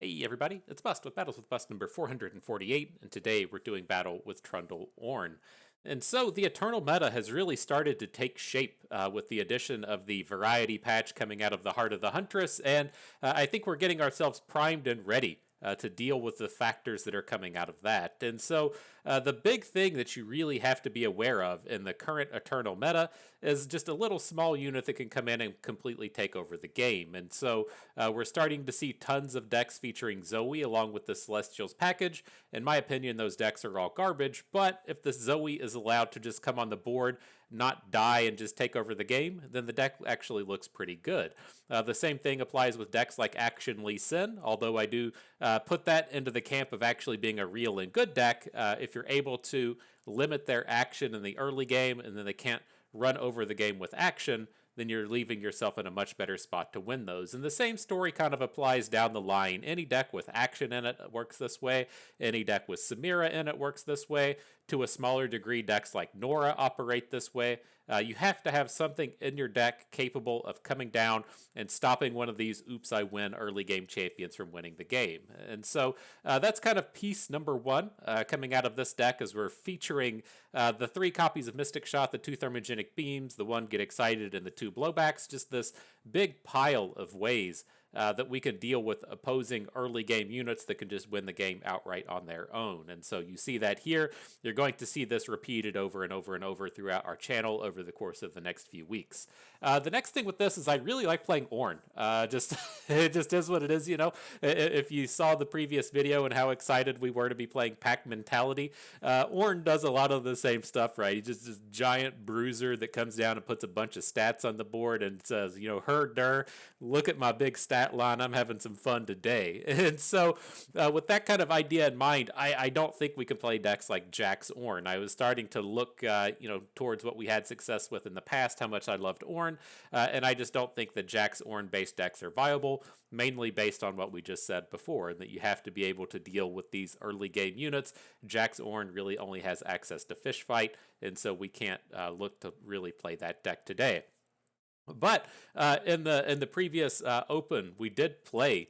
Hey everybody, it's Bust with Battles with Bust number 448, and today we're doing battle with Trundle Ornn. And so the Eternal meta has really started to take shape with the addition of the variety patch coming out of the Heart of the Huntress, and I think we're getting ourselves primed and ready to deal with the factors that are coming out of that. And so the big thing that you really have to be aware of in the current Eternal meta is just a little small unit that can come in and completely take over the game. And so we're starting to see tons of decks featuring Zoe along with the Celestials package. In my opinion, those decks are all garbage, but if the Zoe is allowed to just come on the board, not die and just take over the game, then the deck actually looks pretty good. The same thing applies with decks like Action Lee Sin, although I do put that into the camp of actually being a real and good deck. If you're able to limit their action in the early game and then they can't run over the game with action, then you're leaving yourself in a much better spot to win those. And the same story kind of applies down the line. Any deck with action in it works this way. Any deck with Samira in it works this way. To a smaller degree, decks like Nora operate this way. You have to have something in your deck capable of coming down and stopping one of these oops, I win early game champions from winning the game. And so that's kind of piece number one coming out of this deck as we're featuring the 3 copies of Mystic Shot, the 2 Thermogenic Beams, the 1 Get Excited, and the 2 Blowbacks. Just this big pile of ways that we can deal with opposing early game units that can just win the game outright on their own. And so you see that here. You're going to see this repeated over and over and over throughout our channel over the course of the next few weeks. The next thing with this is I really like playing Ornn. Just it just is what it is, you know. If you saw the previous video and how excited we were to be playing Pack Mentality, Ornn does a lot of the same stuff, right? He's just this giant bruiser that comes down and puts a bunch of stats on the board and says, you know, her der, look at my big stat line. I'm having some fun today. And so with that kind of idea in mind, I don't think we can play decks like Jack's Ornn. I was starting to look, towards what we had success with in the past, how much I loved Ornn, and I just don't think that Jack's Ornn based decks are viable, mainly based on what we just said before, and that you have to be able to deal with these early game units. Jack's Ornn really only has access to Fish Fight, and so we can't look to really play that deck today. But in the previous open, we did play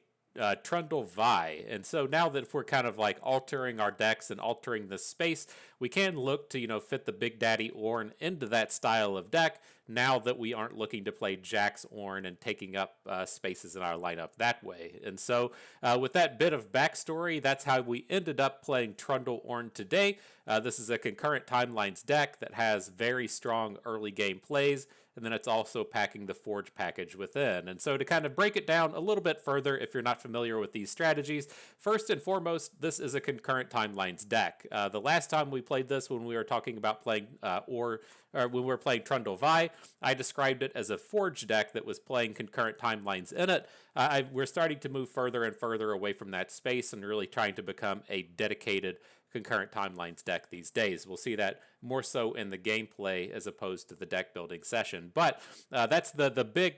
Trundle Vi. And so now that if we're kind of like altering our decks and altering the space, we can look to, fit the Big Daddy Ornn into that style of deck now that we aren't looking to play Jack's Ornn and taking up spaces in our lineup that way. And so with that bit of backstory, that's how we ended up playing Trundle Ornn today. This is a concurrent timelines deck that has very strong early game plays, and then it's also packing the Forge package within. And so to kind of break it down a little bit further, if you're not familiar with these strategies, first and foremost, this is a concurrent timelines deck. The last time we played this, when we were talking about playing or when we were playing Trundle Vi, I described it as a Forge deck that was playing concurrent timelines in it. We're starting to move further and further away from that space and really trying to become a dedicated concurrent timelines deck these days. We'll see that more so in the gameplay as opposed to the deck building session. But that's the big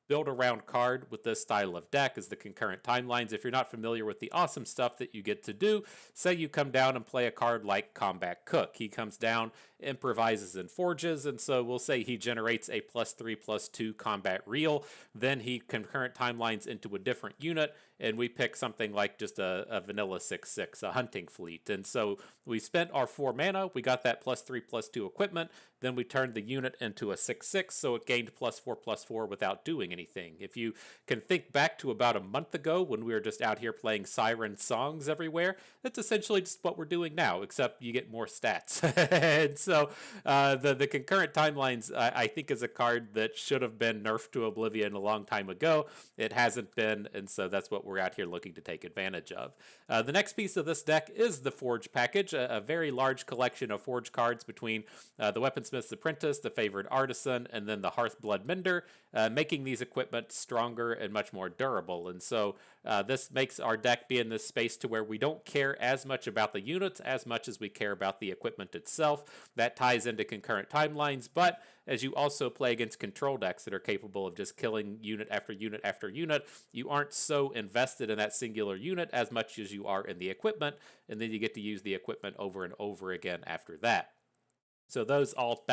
build around card with this style of deck is the concurrent timelines. If you're not familiar with the awesome stuff that you get to do, say you come down and play a card like Combat Cook. He comes down, improvises and forges, and so we'll say he generates a +3/+2 combat reel. Then he concurrent timelines into a different unit, and we pick something like just a vanilla 6/6, a hunting fleet. And so we spent our 4 mana, we got that +3/+2 equipment, then we turned the unit into a 6/6, so it gained +4/+4 without doing anything. If you can think back to about a month ago when we were just out here playing Siren songs everywhere, that's essentially just what we're doing now, except you get more stats. And so the concurrent timelines, I think, is a card that should have been nerfed to oblivion a long time ago. It hasn't been, and so that's what we're out here looking to take advantage of. The next piece of this deck is the Forge package, a very large collection of Forge cards between the Weaponsmith's Apprentice, the Favored Artisan, and then the Hearthblood Mender, making these equipment stronger and much more durable. And so this makes our deck be in this space to where we don't care as much about the units as much as we care about the equipment itself. That ties into concurrent timelines, but as you also play against control decks that are capable of just killing unit after unit after unit, you aren't so invested in that singular unit as much as you are in the equipment, and then you get to use the equipment over and over again after that. So those all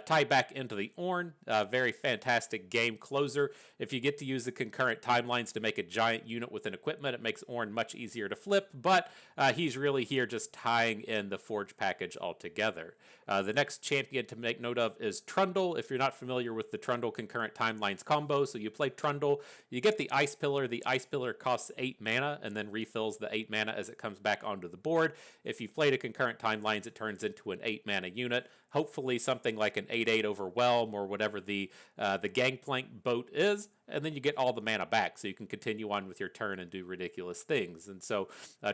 tie back into the Ornn. Very fantastic game closer. If you get to use the concurrent timelines to make a giant unit with an equipment, it makes Ornn much easier to flip, but he's really here just tying in the Forge package altogether. The next champion to make note of is Trundle. If you're not familiar with the Trundle concurrent timelines combo, so you play Trundle, you get the Ice Pillar. The Ice Pillar costs 8 mana and then refills the 8 mana as it comes back onto the board. If you played a concurrent timelines, it turns into an 8 mana unit. Hopefully something like an 8/8 Overwhelm or whatever the Gangplank boat is, and then you get all the mana back so you can continue on with your turn and do ridiculous things. And so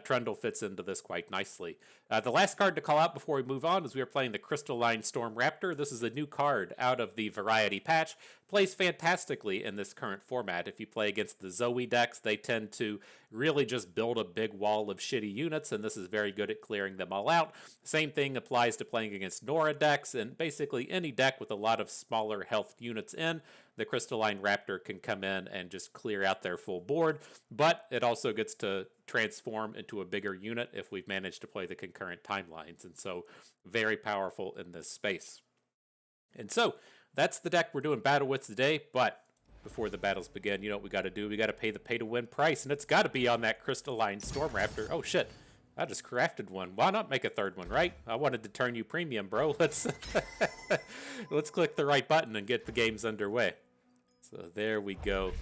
Trundle fits into this quite nicely. The last card to call out before we move on is we are playing the Crystalline Storm Raptor. This is a new card out of the Variety patch. Plays fantastically in this current format. If you play against the Zoe decks, they tend to really just build a big wall of shitty units, and this is very good at clearing them all out. Same thing applies to playing against Nora decks, and basically any deck with a lot of smaller health units in, the Crystalline Raptor can come in and just clear out their full board, but it also gets to transform into a bigger unit if we've managed to play the concurrent timelines, and so very powerful in this space. And so that's the deck we're doing battle with today, but before the battles begin, you know what we got to do? We got to pay the pay-to-win price, and it's got to be on that Crystalline Storm Raptor. Oh, shit. I just crafted one. Why not make a third one, right? I wanted to turn you premium, bro. Let's click the right button and get the games underway. So there we go.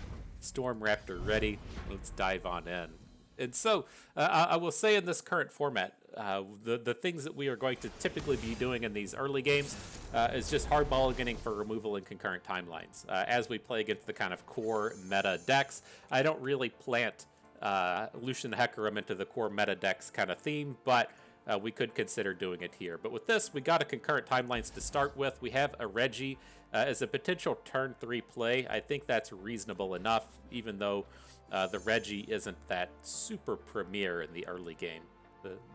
Storm Raptor ready. Let's dive on in. And so I will say in this current format, the things that we are going to typically be doing in these early games is just hardball getting for removal in concurrent timelines. As we play against the kind of core meta decks, I don't really plant Lucian Hecarim into the core meta decks kind of theme, but we could consider doing it here. But with this, we got a concurrent timelines to start with. We have a Reggie as a potential turn 3 play. I think that's reasonable enough, even though the Reggie isn't that super premier in the early game.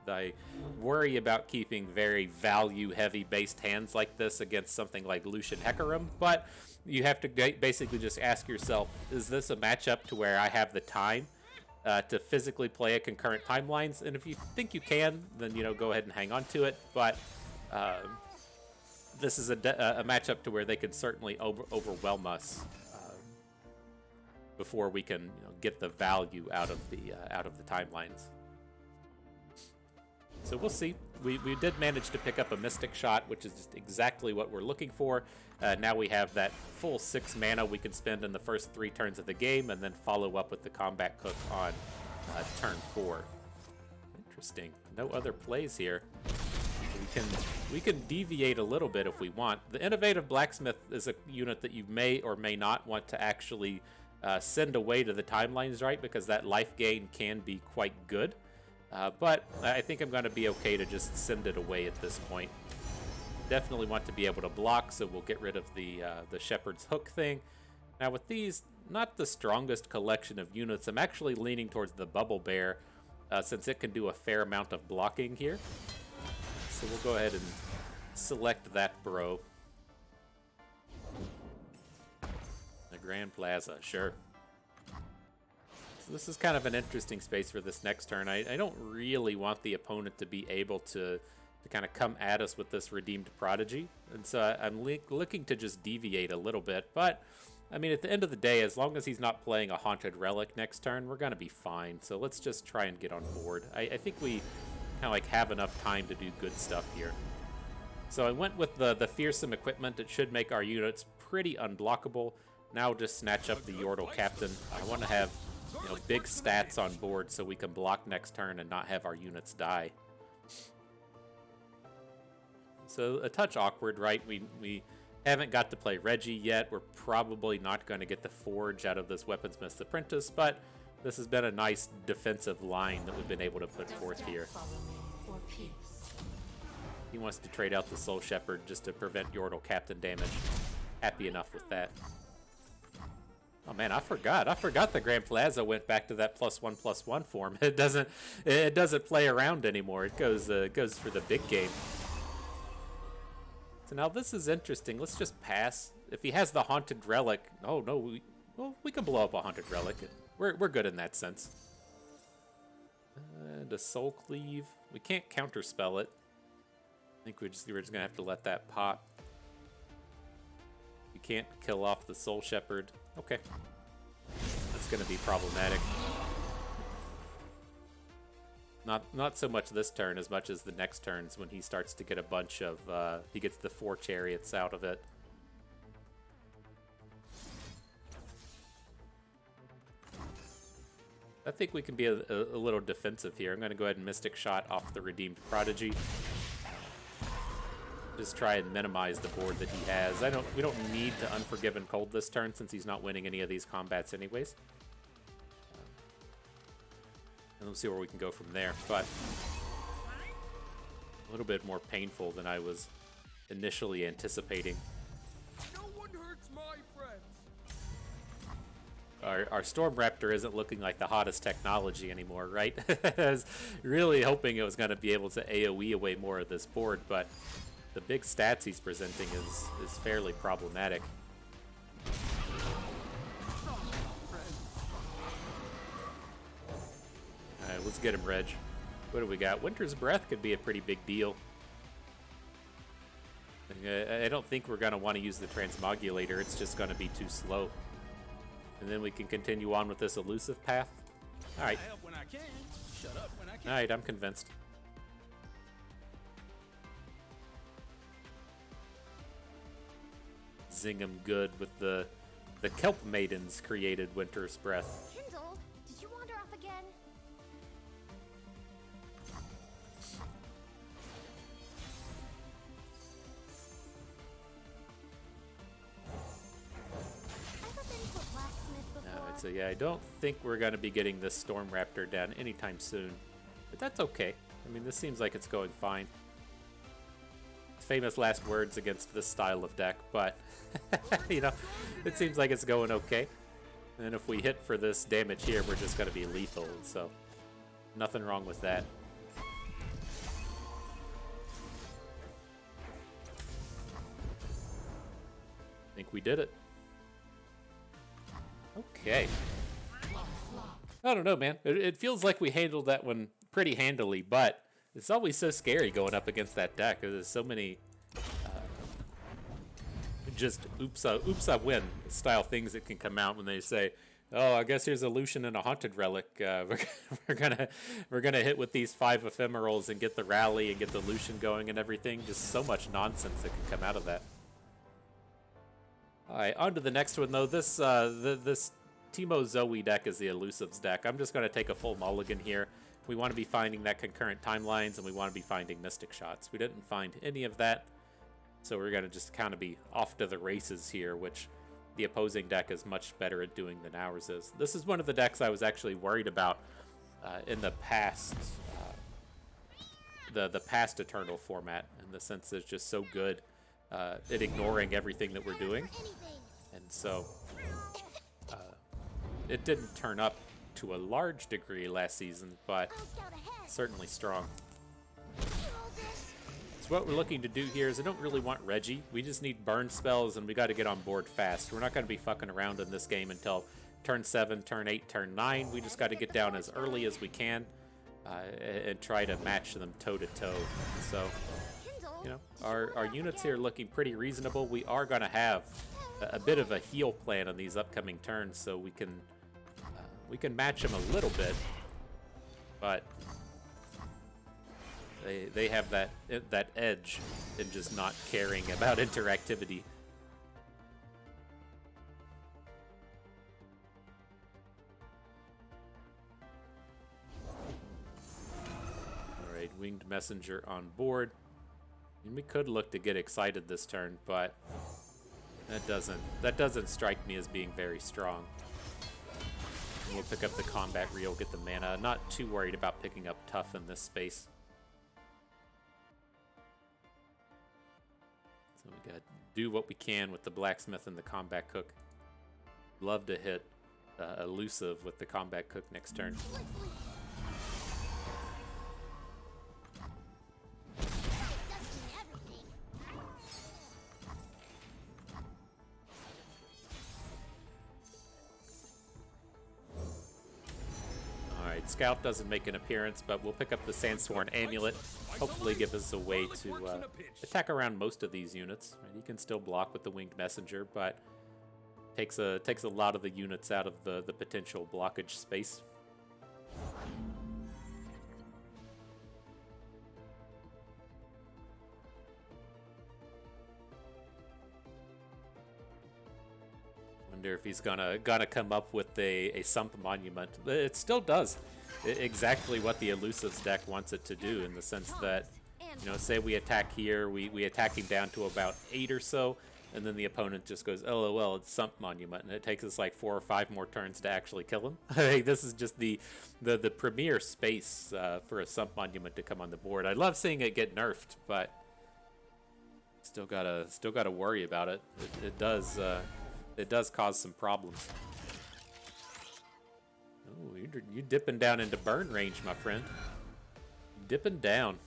I worry about keeping very value-heavy based hands like this against something like Lucian Hecarim, but you have to basically just ask yourself, is this a matchup to where I have the time to physically play a concurrent timelines? And if you think you can, then, you know, go ahead and hang on to it, but this is a matchup to where they can certainly overwhelm us before we can, you know, get the value out of the timelines. So we'll see. We did manage to pick up a Mystic Shot, which is just exactly what we're looking for. Now we have that full 6 mana we can spend in the first 3 turns of the game, and then follow up with the Combat Cook on turn 4. Interesting. No other plays here. We can deviate a little bit if we want. The Innovative Blacksmith is a unit that you may or may not want to actually send away to the timelines, right? Because that life gain can be quite good. But I think I'm going to be okay to just send it away at this point. Definitely want to be able to block, so we'll get rid of the Shepherd's Hook thing. Now with these, not the strongest collection of units. I'm actually leaning towards the Bubble Bear, since it can do a fair amount of blocking here. So we'll go ahead and select that bro. The Grand Plaza, sure. So this is kind of an interesting space for this next turn. I don't really want the opponent to be able to kind of come at us with this Redeemed Prodigy. And so I'm looking to just deviate a little bit. But, I mean, at the end of the day, as long as he's not playing a Haunted Relic next turn, we're going to be fine. So let's just try and get on board. I think we kind of like have enough time to do good stuff here. So I went with the Fearsome Equipment. It should make our units pretty unblockable. Now just snatch up the Yordle Captain. I want to have, you know, big stats on board so we can block next turn and not have our units die. So a touch awkward, right? We haven't got to play Reggie yet. We're probably not going to get the Forge out of this Weaponsmith's Apprentice, but this has been a nice defensive line that we've been able to put forth here. He wants to trade out the Soul Shepherd just to prevent Yordle Captain damage. Happy enough with that. Oh man, I forgot the Grand Plaza went back to that +1/+1 form. It doesn't play around anymore. It goes for the big game. So now this is interesting. Let's just pass. If he has the Haunted Relic, oh no, we can blow up a Haunted Relic. We're good in that sense. And a Soul Cleave. We can't counterspell it. think we're just gonna have to let that pop. You can't kill off the Soul Shepherd. Okay. That's gonna be problematic. Not so much this turn as much as the next turns when he starts to get a bunch of he gets the 4 chariots out of it. I think we can be a little defensive here. I'm going to go ahead and Mystic Shot off the Redeemed Prodigy. Just try and minimize the board that he has. We don't need to Unforgiven Cold this turn since he's not winning any of these combats anyways. And let's see where we can go from there. But a little bit more painful than I was initially anticipating. No one hurts my friends. Our Storm Raptor isn't looking like the hottest technology anymore, right? I was really hoping it was going to be able to AoE away more of this board, but the big stats he's presenting is fairly problematic. Alright, let's get him, Reg. What do we got? Winter's Breath could be a pretty big deal. I don't think we're going to want to use the Transmogulator. It's just going to be too slow. And then we can continue on with this elusive path. Alright. Alright, I'm convinced. Zing him good with the Kelp Maidens created Winter's Breath. Trundle, did you wander off again? So yeah, I don't think we're going to be getting this Storm Raptor down anytime soon. But that's okay. I mean, this seems like it's going fine. Famous last words against this style of deck, but, you know, it seems like it's going okay. And if we hit for this damage here, we're just going to be lethal, so nothing wrong with that. I think we did it. Okay. I don't know, man. It feels like we handled that one pretty handily, but it's always so scary going up against that deck. There's so many just oops I win style things that can come out when they say, oh, I guess here's a Lucian and a Haunted Relic. We're gonna hit with these 5 ephemerals and get the rally and get the Lucian going and everything. Just so much nonsense that can come out of that. Alright, on to the next one though. This this Teemo Zoe deck is the Elusives deck. I'm just going to take a full mulligan here. We want to be finding that concurrent timelines, and we want to be finding Mystic Shots. We didn't find any of that, so we're going to just kind of be off to the races here, which the opposing deck is much better at doing than ours is. This is one of the decks I was actually worried about in the past, the past Eternal format, in the sense that it's just so good at ignoring everything that we're doing. And so it didn't turn up to a large degree last season, but certainly strong. So what we're looking to do here is I don't really want Reggie. We just need burn spells, and we got to get on board fast. We're not going to be fucking around in this game until turn 7, turn 8, turn 9. We just got to get down as early as we can and try to match them toe-to-toe. So, you know, our units here are looking pretty reasonable. We are going to have a bit of a heal plan on these upcoming turns, so we can match them a little bit, but they have that edge in just not caring about interactivity. All right, Winged Messenger on board. And we could look to get excited this turn, but that doesn't strike me as being very strong. We'll pick up the combat reel, get the mana. Not too worried about picking up tough in this space. So we gotta do what we can with the blacksmith and the combat cook. Love to hit elusive with the combat cook next turn. Scout doesn't make an appearance, but we'll pick up the Sandsworn Amulet. Hopefully give us a way to attack around most of these units. Right? He can still block with the Winged Messenger, but takes a lot of the units out of the potential blockage space. Wonder if he's gonna come up with a Sump Monument. It still does exactly what the Elusives deck wants it to do, in the sense that, you know, say we attack here, we attack him down to about 8 or so, and then the opponent just goes, LOL, it's Sump Monument, and it takes us like 4 or 5 more turns to actually kill him. This is just the premier space for a Sump Monument to come on the board. I love seeing it get nerfed, but still gotta worry about it. It does cause some problems. Oh, you're dipping down into burn range, my friend. Dipping down.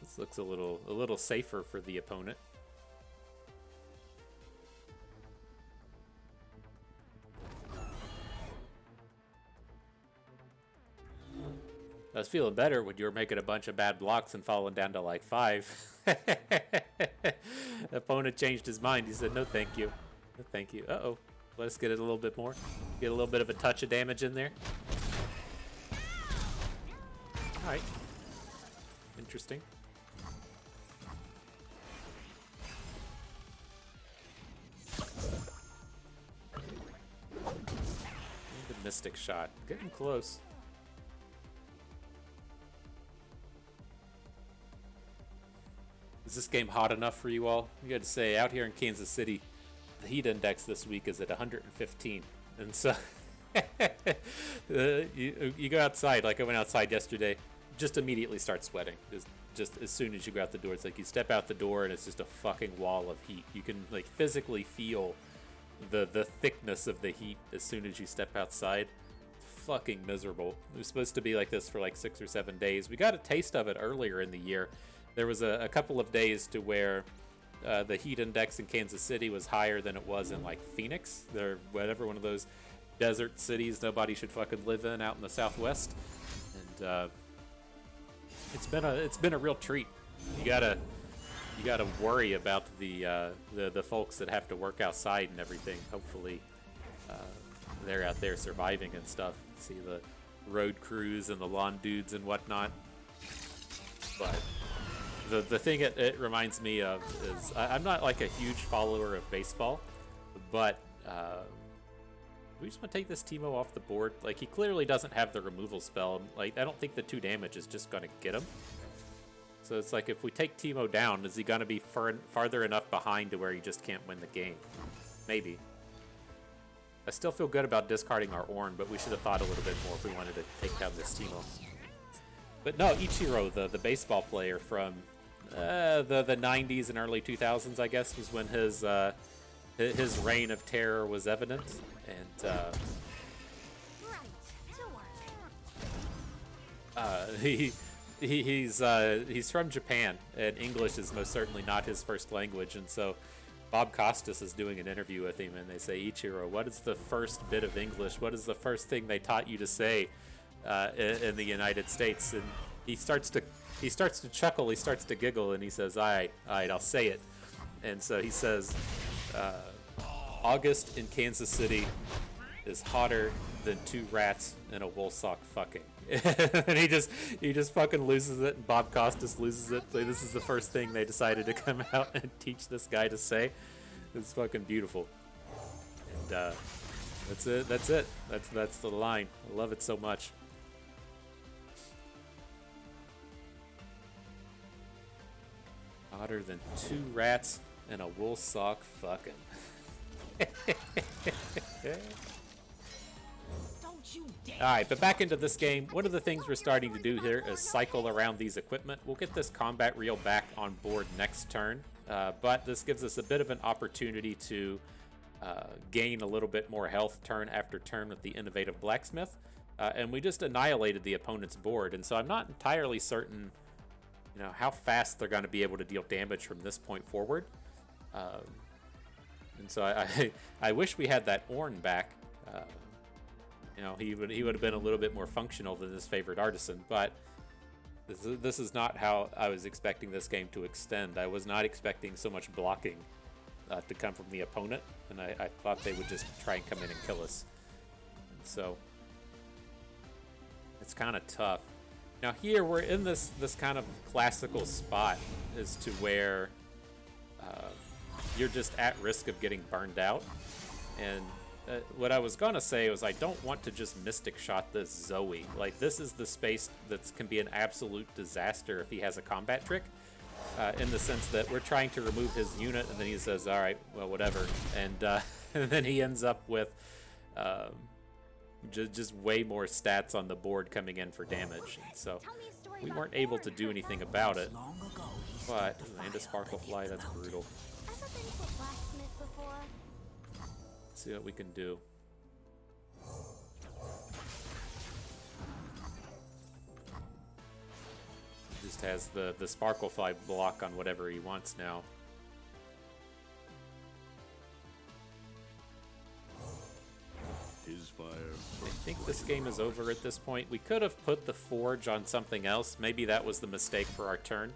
This looks a little safer for the opponent. I was feeling better when you were making a bunch of bad blocks and falling down to like 5. Opponent changed his mind. He said, no thank you. No thank you. Uh-oh. Let's get it a little bit more. Get a little bit of a touch of damage in there. Alright. Interesting. The Mystic Shot. Getting close. Is this game hot enough for you all? You got to say, out here in Kansas City, the heat index this week is at 115. And so, you go outside, like I went outside yesterday, just immediately start sweating. Just as soon as you go out the door, it's like you step out the door and it's just a fucking wall of heat. You can like physically feel the thickness of the heat as soon as you step outside. Fucking miserable. It was supposed to be like this for like 6 or 7 days. We got a taste of it earlier in the year. There was a couple of days to where the heat index in Kansas City was higher than it was in like Phoenix, or whatever, one of those desert cities nobody should fucking live in out in the Southwest. And it's been a real treat. You gotta worry about the folks that have to work outside and everything. Hopefully they're out there surviving and stuff. See the road crews and the lawn dudes and whatnot. But the thing it reminds me of is I'm not like a huge follower of baseball, but we just want to take this Teemo off the board. Like, he clearly doesn't have the removal spell. Like, I don't think the 2 damage is just going to get him. So it's like, if we take Teemo down, is he going to be farther enough behind to where he just can't win the game? Maybe. I still feel good about discarding our Ornn, but we should have thought a little bit more if we wanted to take down this Teemo. But no, Ichiro, the baseball player from the 90s and early 2000s, I guess, was when his reign of terror was evident. And he's from Japan, and English is most certainly not his first language. And so Bob Costas is doing an interview with him, and they say, Ichiro, what is the first bit of English? What is the first thing they taught you to say in the United States? And he starts to chuckle, he starts to giggle, and he says, all right, I'll say it. And so he says, August in Kansas City is hotter than 2 rats and a wool sock fucking. And he just fucking loses it, and Bob Costas loses it. So this is the first thing they decided to come out and teach this guy to say. It's fucking beautiful. And that's it. That's the line. I love it so much. Hotter than 2 rats and a wool sock fucking. Alright, but back into this game. One of the things we're starting to do here is cycle around these equipment. We'll get this combat reel back on board next turn, but this gives us a bit of an opportunity to gain a little bit more health turn after turn with the Innovative Blacksmith. And we just annihilated the opponent's board, and so I'm not entirely certain how fast they're going to be able to deal damage from this point forward. And so I wish we had that Ornn back. You know, he would have been a little bit more functional than his favorite artisan, but this is not how I was expecting this game to extend. I was not expecting so much blocking to come from the opponent, and I thought they would just try and come in and kill us. And so it's kind of tough. Now here we're in this kind of classical spot as to where you're just at risk of getting burned out. And what I was gonna say was I don't want to just Mystic Shot this Zoe. Like, this is the space that can be an absolute disaster if he has a combat trick. In the sense that we're trying to remove his unit, and then he says, all right, well, whatever. And, and then he ends up with just way more stats on the board coming in for damage. And so we weren't able to do anything about it. But, and a Sparkle Fly, that's brutal. Let's see what we can do. Just has the Sparkle Fly block on whatever he wants now. I think this game is over at this point. We could have put the Forge on something else. Maybe that was the mistake for our turn.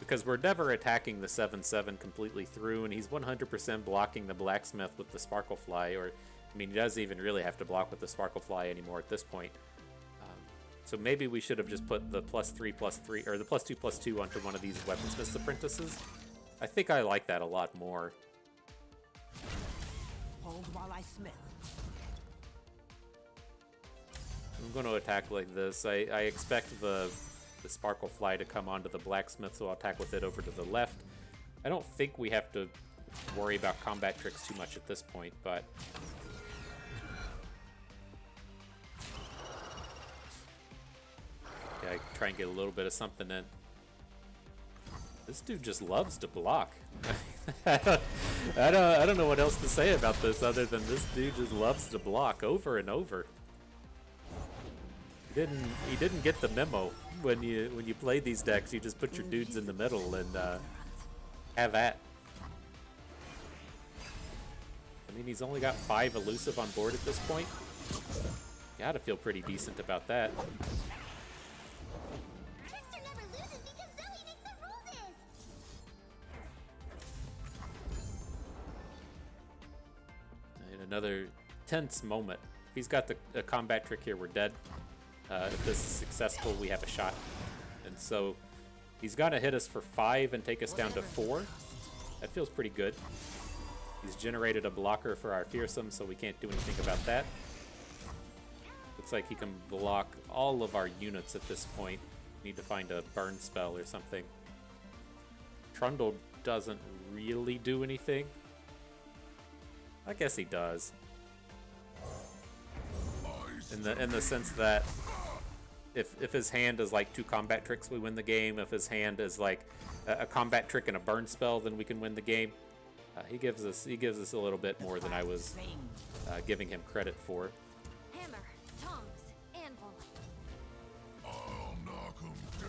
Because we're never attacking the 7/7 completely through, and he's 100% blocking the Blacksmith with the Sparkle Fly, or, I mean, he doesn't even really have to block with the Sparkle Fly anymore at this point. So maybe we should have just put the +3/+3, or the +2/+2 onto one of these Weaponsmith's Apprentices. I think I like that a lot more. Hold while I smith. I'm going to attack like this. I expect the Sparkle Fly to come onto the Blacksmith, so I'll attack with it over to the left. I don't think we have to worry about combat tricks too much at this point, but... okay, I try and get a little bit of something in. This dude just loves to block. I don't know what else to say about this other than this dude just loves to block over and over. He didn't get the memo. When you play these decks, you just put your dudes in the middle and have at. I mean, he's only got 5 elusive on board at this point. Gotta feel pretty decent about that. Trickster never loses because Zoe makes the rules. And another tense moment. If he's got the combat trick here, we're dead. If this is successful, we have a shot. And so he's gonna hit us for 5 and take us down to 4. That feels pretty good. He's generated a blocker for our Fearsome, so we can't do anything about that. Looks like he can block all of our units at this point. Need to find a burn spell or something. Trundle doesn't really do anything. I guess he does. In the sense that if his hand is like 2 combat tricks, we win the game. If his hand is like a combat trick and a burn spell, then we can win the game. He gives us a little bit more than I was giving him credit for. Hammer, tongs, anvil. I'll knock 'em dead.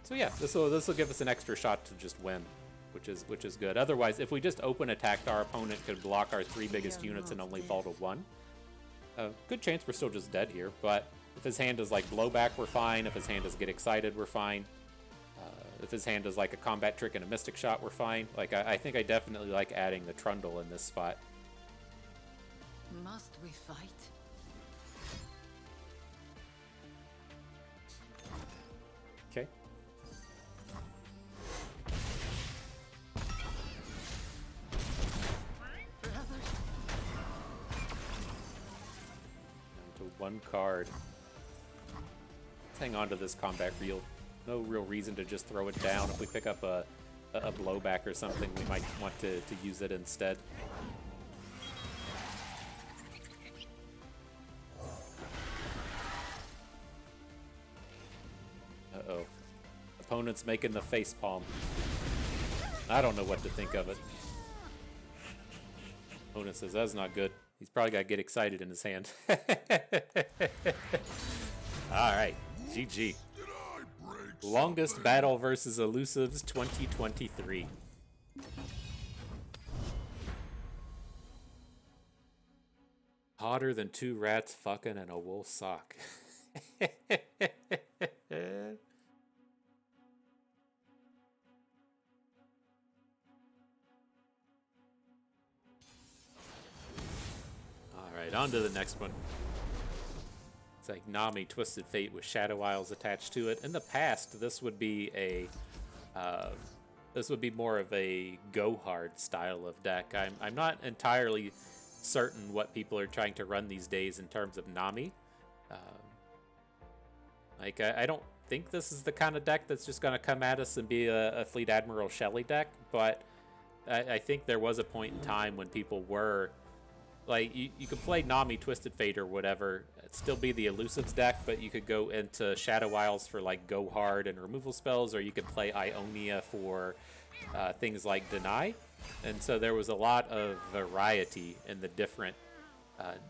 So yeah, this will give us an extra shot to just win, which is good. Otherwise, if we just open attacked, our opponent could block our 3 biggest units and only fall to 1. Good chance we're still just dead here, but if his hand is like blowback, we're fine. If his hand is get excited, we're fine. If his hand is like a combat trick and a mystic shot, we're fine. Like, I think I definitely like adding the Trundle in this spot. Must we fight? Okay. Down to 1 card. Let's hang on to this combat reel. No real reason to just throw it down. If we pick up a blowback or something, we might want to use it instead. Uh-oh. Opponent's making the face palm. I don't know what to think of it. Opponent says, that's not good. He's probably got to get excited in his hand. Alright, GG. Longest battle versus Elusives 2023. Hotter than two rats fucking in a wool sock. Alright, on to the next one. It's like Nami Twisted Fate with Shadow Isles attached to it. In the past, this would be more of a go hard style of deck. I'm not entirely certain what people are trying to run these days in terms of Nami. I don't think this is the kind of deck that's just going to come at us and be a Fleet Admiral Shelley deck, but I think there was a point in time when people were like, you could play Nami Twisted Fate or whatever, it'd still be the Elusives deck, but you could go into Shadow Isles for like go hard and removal spells, or you could play Ionia for things like Deny. And so there was a lot of variety in the different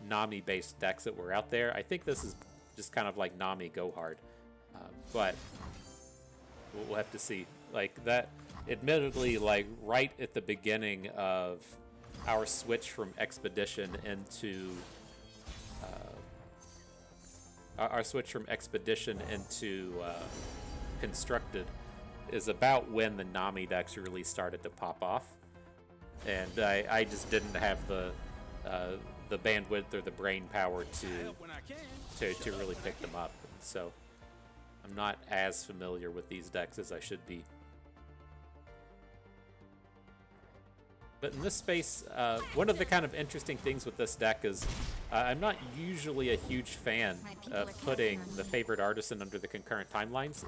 Nami-based decks that were out there. I think this is just kind of like Nami go hard, but we'll have to see. Like that, admittedly, like right at the beginning of our switch from Expedition into Constructed is about when the Nami decks really started to pop off, and I just didn't have the bandwidth or the brain power to really pick them up, and so I'm not as familiar with these decks as I should be. But in this space, one of the kind of interesting things with this deck is I'm not usually a huge fan of putting the favorite artisan under the concurrent timelines.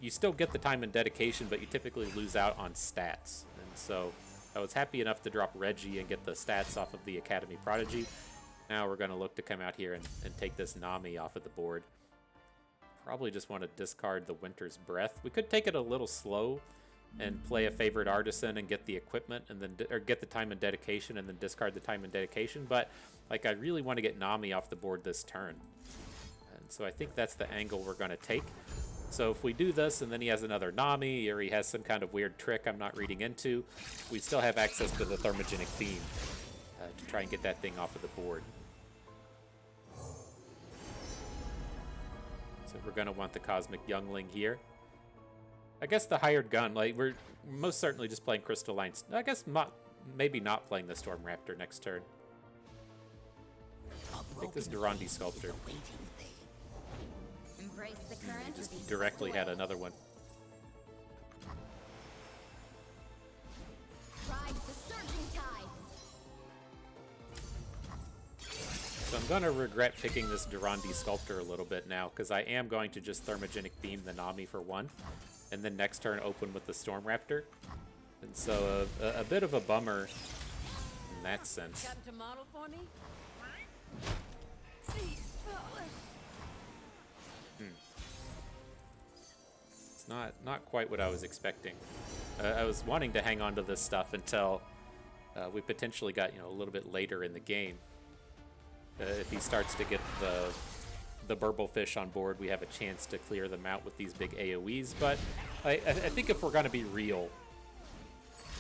You still get the time and dedication, but you typically lose out on stats. And so I was happy enough to drop Reggie and get the stats off of the Academy Prodigy. Now we're going to look to come out here and take this Nami off of the board. Probably just want to discard the Winter's Breath. We could take it a little slow and play a favorite artisan and get the equipment, and then or get the time and dedication and then discard the time and dedication, but like I really want to get Nami off the board this turn, and so I think that's the angle we're going to take. So if we do this and then he has another Nami, or he has some kind of weird trick I'm not reading into, we still have access to the Thermogenic Beam to try and get that thing off of the board. So we're going to want the Cosmic Youngling here. I guess the Hired Gun, like, we're most certainly just playing Crystalline. I guess maybe not playing the Storm Raptor next turn. Take this Durandi Sculptor. Just directly had another one. So I'm going to regret picking this Durandi Sculptor a little bit now, because I am going to just Thermogenic Beam the Nami for one, and then next turn open with the Storm Raptor. And so a bit of a bummer in that sense. It's not quite what I was expecting. I was wanting to hang on to this stuff until we potentially got a little bit later in the game. If he starts to get the Burblefish on board, we have a chance to clear them out with these big AoEs. But I think if we're going to be real,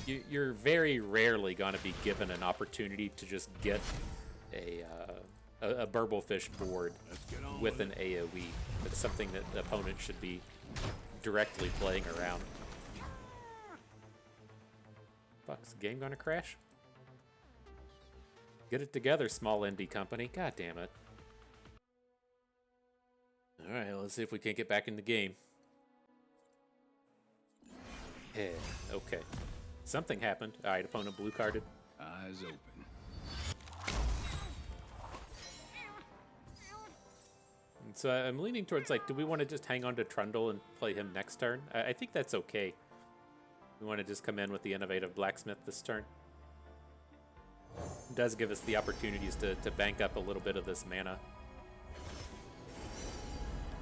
you're very rarely going to be given an opportunity to just get a Burblefish board with an AoE. It's something that the opponent should be directly playing around. Fuck, is the game going to crash? Get it together, small indie company. God damn it. Alright, let's see if we can't get back in the game. Yeah, okay. Something happened. Alright, opponent blue carded. Eyes open. And so I'm leaning towards, like, do we want to just hang on to Trundle and play him next turn? I think that's okay. We want to just come in with the Innovative Blacksmith this turn. It does give us the opportunities to bank up a little bit of this mana.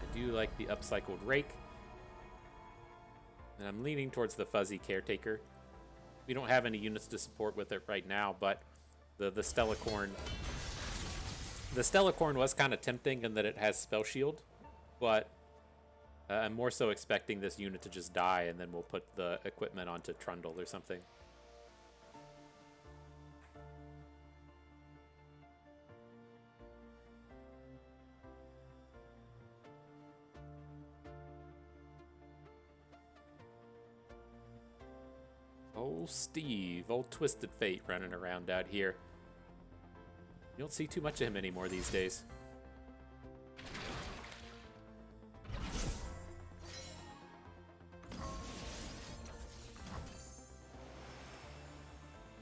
I do like the upcycled Rake. And I'm leaning towards the Fuzzy Caretaker. We don't have any units to support with it right now, but the Stellacorn... The Stellacorn was kind of tempting in that it has Spell Shield, but I'm more so expecting this unit to just die, and then we'll put the equipment onto Trundle or something. Old Steve, old Twisted Fate running around out here. You don't see too much of him anymore these days.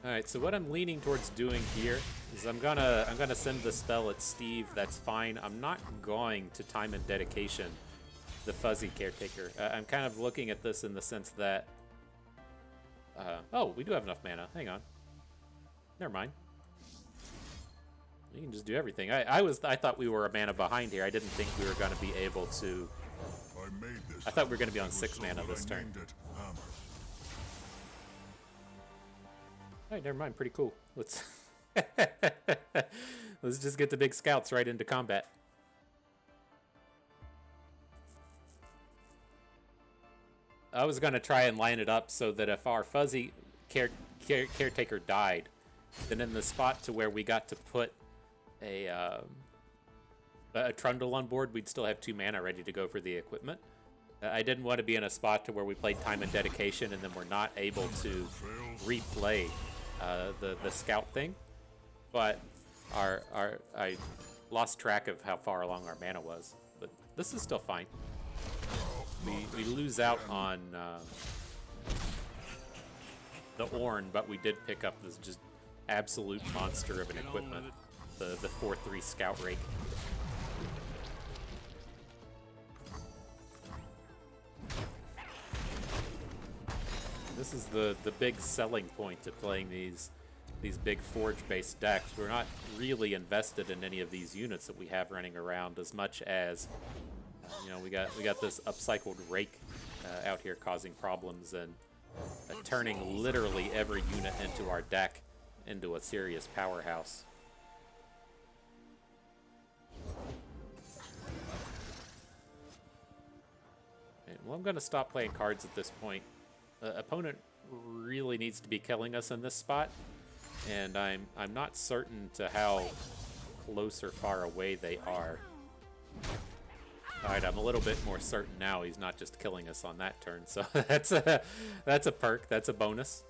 Alright, so what I'm leaning towards doing here is I'm gonna send the spell at Steve, that's fine. I'm not going to time and dedication the fuzzy caretaker. I'm kind of looking at this in the sense that oh, we do have enough mana. Hang on. Never mind. We can just do everything. I thought we were a mana behind here. I didn't think we were gonna be able to. I thought we were gonna be on 6 mana this turn. Alright, never mind. Pretty cool. Let's let's just get the big scouts right into combat. I was gonna try and line it up so that if our fuzzy caretaker died, then in the spot to where we got to put a Trundle on board, we'd still have 2 mana ready to go for the equipment. I didn't want to be in a spot to where we played time and dedication and then we're not able to replay the scout thing, but I lost track of how far along our mana was. But this is still fine. We lose out on the Ornn, but we did pick up this just absolute monster of an equipment, the 4/3 Scout Rake. This is the big selling point to playing these big forge-based decks. We're not really invested in any of these units that we have running around as much as you know, we got this upcycled Rake out here causing problems and turning literally every unit into our deck into a serious powerhouse. Okay, well, I'm going to stop playing cards at this point. Opponent really needs to be killing us in this spot, and I'm not certain to how close or far away they are. Alright, I'm a little bit more certain now he's not just killing us on that turn, so that's a perk, that's a bonus.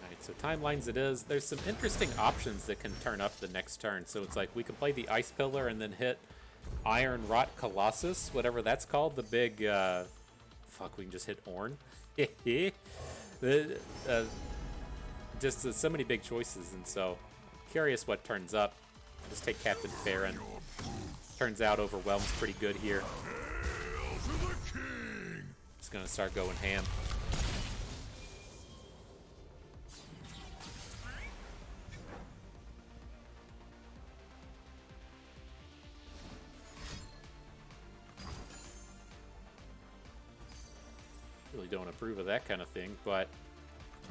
Alright, so timelines it is. There's some interesting options that can turn up the next turn. So it's like we can play the Ice Pillar and then hit Iron Rot Colossus, whatever that's called, the big fuck, we can just hit Ornn. Just so many big choices, and so curious what turns up. Just take Captain Farron. Turns out Overwhelm's pretty good here. Just gonna start going ham. Really don't approve of that kind of thing, but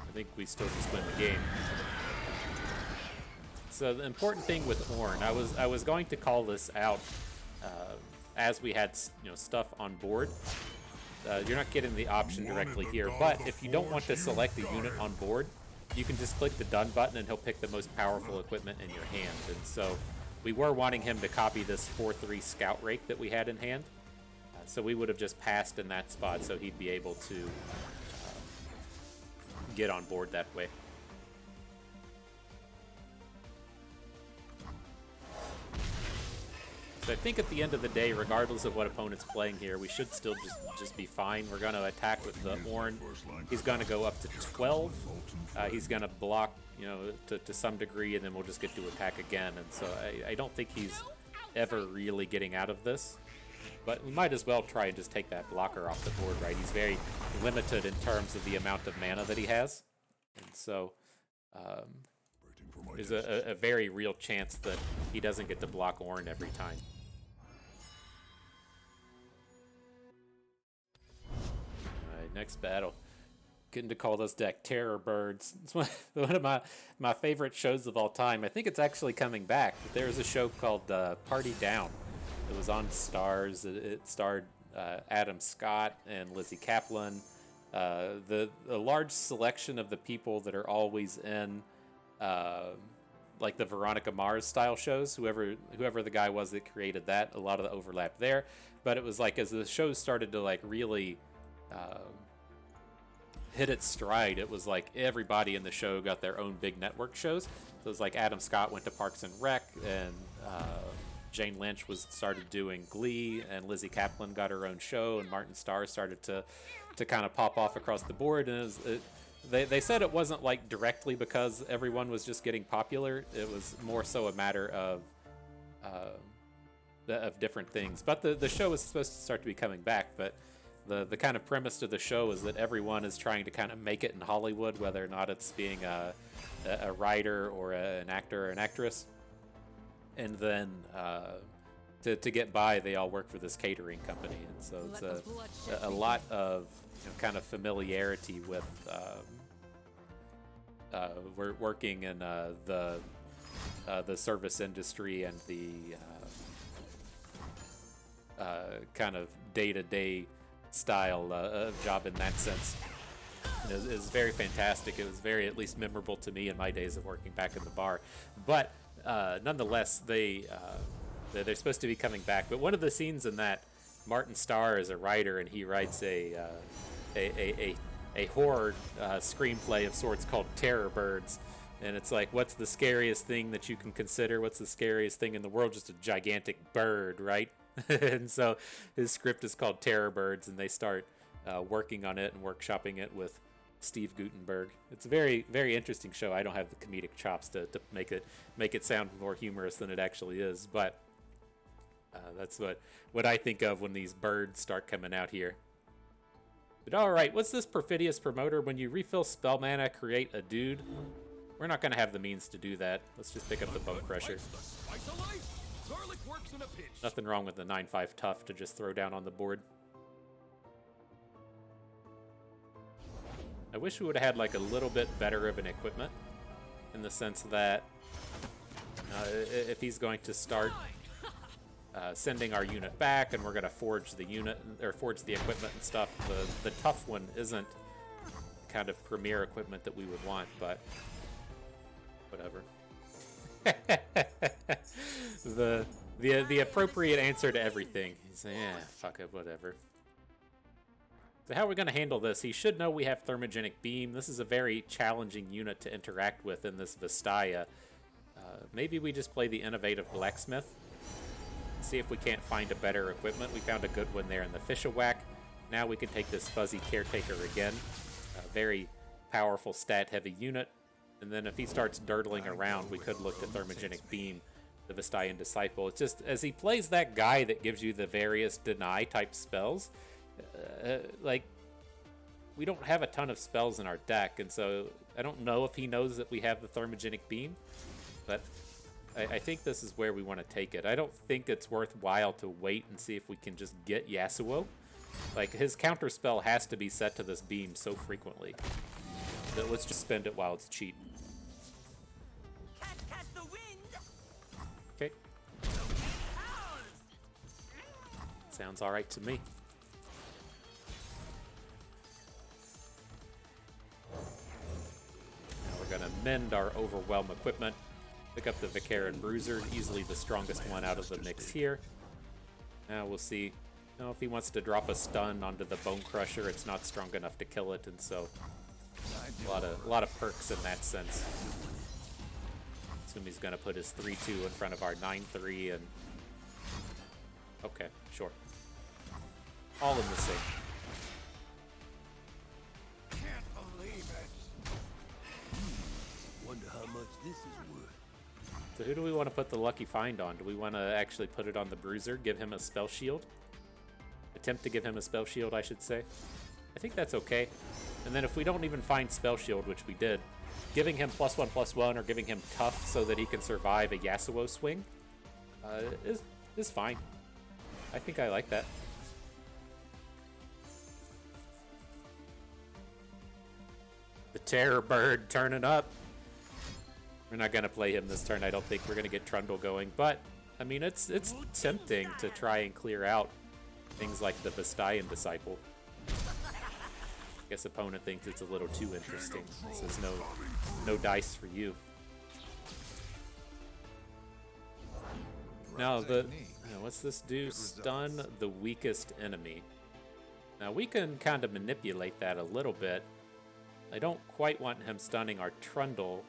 I think we still just win the game. So the important thing with Ornn, I was going to call this out as we had stuff on board. You're not getting the option directly here, but if you don't want to select a unit on board, you can just click the done button and he'll pick the most powerful equipment in your hand. And so we were wanting him to copy this 4/3 Scout Rake that we had in hand. So we would have just passed in that spot so he'd be able to get on board that way. So I think at the end of the day, regardless of what opponent's playing here, we should still just be fine. We're going to attack with the Ornn. He's going to go up to 12. He's going to block, to some degree, and then we'll just get to attack again. And so I don't think he's ever really getting out of this. But we might as well try and just take that blocker off the board, right? He's very limited in terms of the amount of mana that he has. And so there's a very real chance that he doesn't get to block Ornn every time. Alright, next battle. Getting to call this deck Terror Birds. It's one of my favorite shows of all time. I think it's actually coming back. There's a show called Party Down. It was on Stars. It starred Adam Scott and Lizzie Kaplan. The large selection of the people that are always in like the Veronica Mars style shows. Whoever the guy was that created that, a lot of the overlap there. But it was like as the shows started to like really hit its stride, it was like everybody in the show got their own big network shows. So it was like Adam Scott went to Parks and Rec, and Jane Lynch started doing Glee, and Lizzie Kaplan got her own show, and Martin Starr started to kind of pop off across the board. And they said it wasn't like directly because everyone was just getting popular. It was more so a matter of different things. But the show is supposed to start to be coming back. But the kind of premise to the show is that everyone is trying to kind of make it in Hollywood, whether or not it's being a writer or an actor or an actress. And then to get by, they all work for this catering company. And so it's a lot of kind of familiarity with we're working in the service industry and the kind of day-to-day style of job in that sense. It was very fantastic. It was very, at least, memorable to me in my days of working back in the bar. But nonetheless, they're supposed to be coming back. But one of the scenes in that, Martin Starr is a writer, and he writes a horror screenplay of sorts called Terror Birds. And it's like, what's the scariest thing that you can consider? What's the scariest thing in the world? Just a gigantic bird, right? And so his script is called Terror Birds, and they start working on it and workshopping it with Steve Guttenberg. It's a very, very interesting show. I don't have the comedic chops to make it sound more humorous than it actually is, but that's what I think of when these birds start coming out here. But alright, what's this perfidious promoter? When you refill spell mana, create a dude? We're not going to have the means to do that. Let's just pick up the Bone Crusher. Nothing wrong with the 9/5 tough to just throw down on the board. I wish we would have had like a little bit better of an equipment, in the sense that if he's going to start sending our unit back and we're going to forge the unit or forge the equipment and stuff, the tough one isn't kind of premier equipment that we would want, but whatever. the appropriate answer to everything is fuck it, whatever. So how are we going to handle this? He should know we have Thermogenic Beam. This is a very challenging unit to interact with in this Vastaya. Maybe we just play the Innovative Blacksmith. See if we can't find a better equipment. We found a good one there in the Fish-A-Whack. Now we can take this Fuzzy Caretaker again. A very powerful stat-heavy unit. And then if he starts dirtling around, we could look to Thermogenic Beam the Vastayan Disciple. It's just, as he plays that guy that gives you the various deny-type spells, like, we don't have a ton of spells in our deck, and so I don't know if he knows that we have the Thermogenic Beam, but I think this is where we want to take it. I don't think it's worthwhile to wait and see if we can just get Yasuo. Like, his counter spell has to be set to this beam so frequently that let's just spend it while it's cheap. Okay. Sounds alright to me. Now we're gonna mend our Overwhelm equipment. Pick up the Vicaran Bruiser, easily the strongest one out of the mix here. Now we'll see. Now if he wants to drop a stun onto the Bone Crusher, it's not strong enough to kill it, and so a lot of perks in that sense. Assume he's gonna put his 3/2 in front of our 9/3 and okay, sure. All in the same. Can't believe it. Wonder how much this is worth. So who do we want to put the Lucky Find on? Do we want to actually put it on the Bruiser, give him a spell shield? Attempt to give him a spell shield, I should say. I think that's okay. And then if we don't even find spell shield, which we did, giving him +1/+1 or giving him tough so that he can survive a Yasuo swing is fine. I think I like that. The Terror Bird turning up. We're not going to play him this turn. I don't think we're going to get Trundle going. But, I mean, it's tempting to try and clear out things like the Vastayan Disciple. I guess opponent thinks it's a little too interesting. Says no dice for you. Now what's this do? Stun the weakest enemy. Now we can kind of manipulate that a little bit. I don't quite want him stunning our Trundle,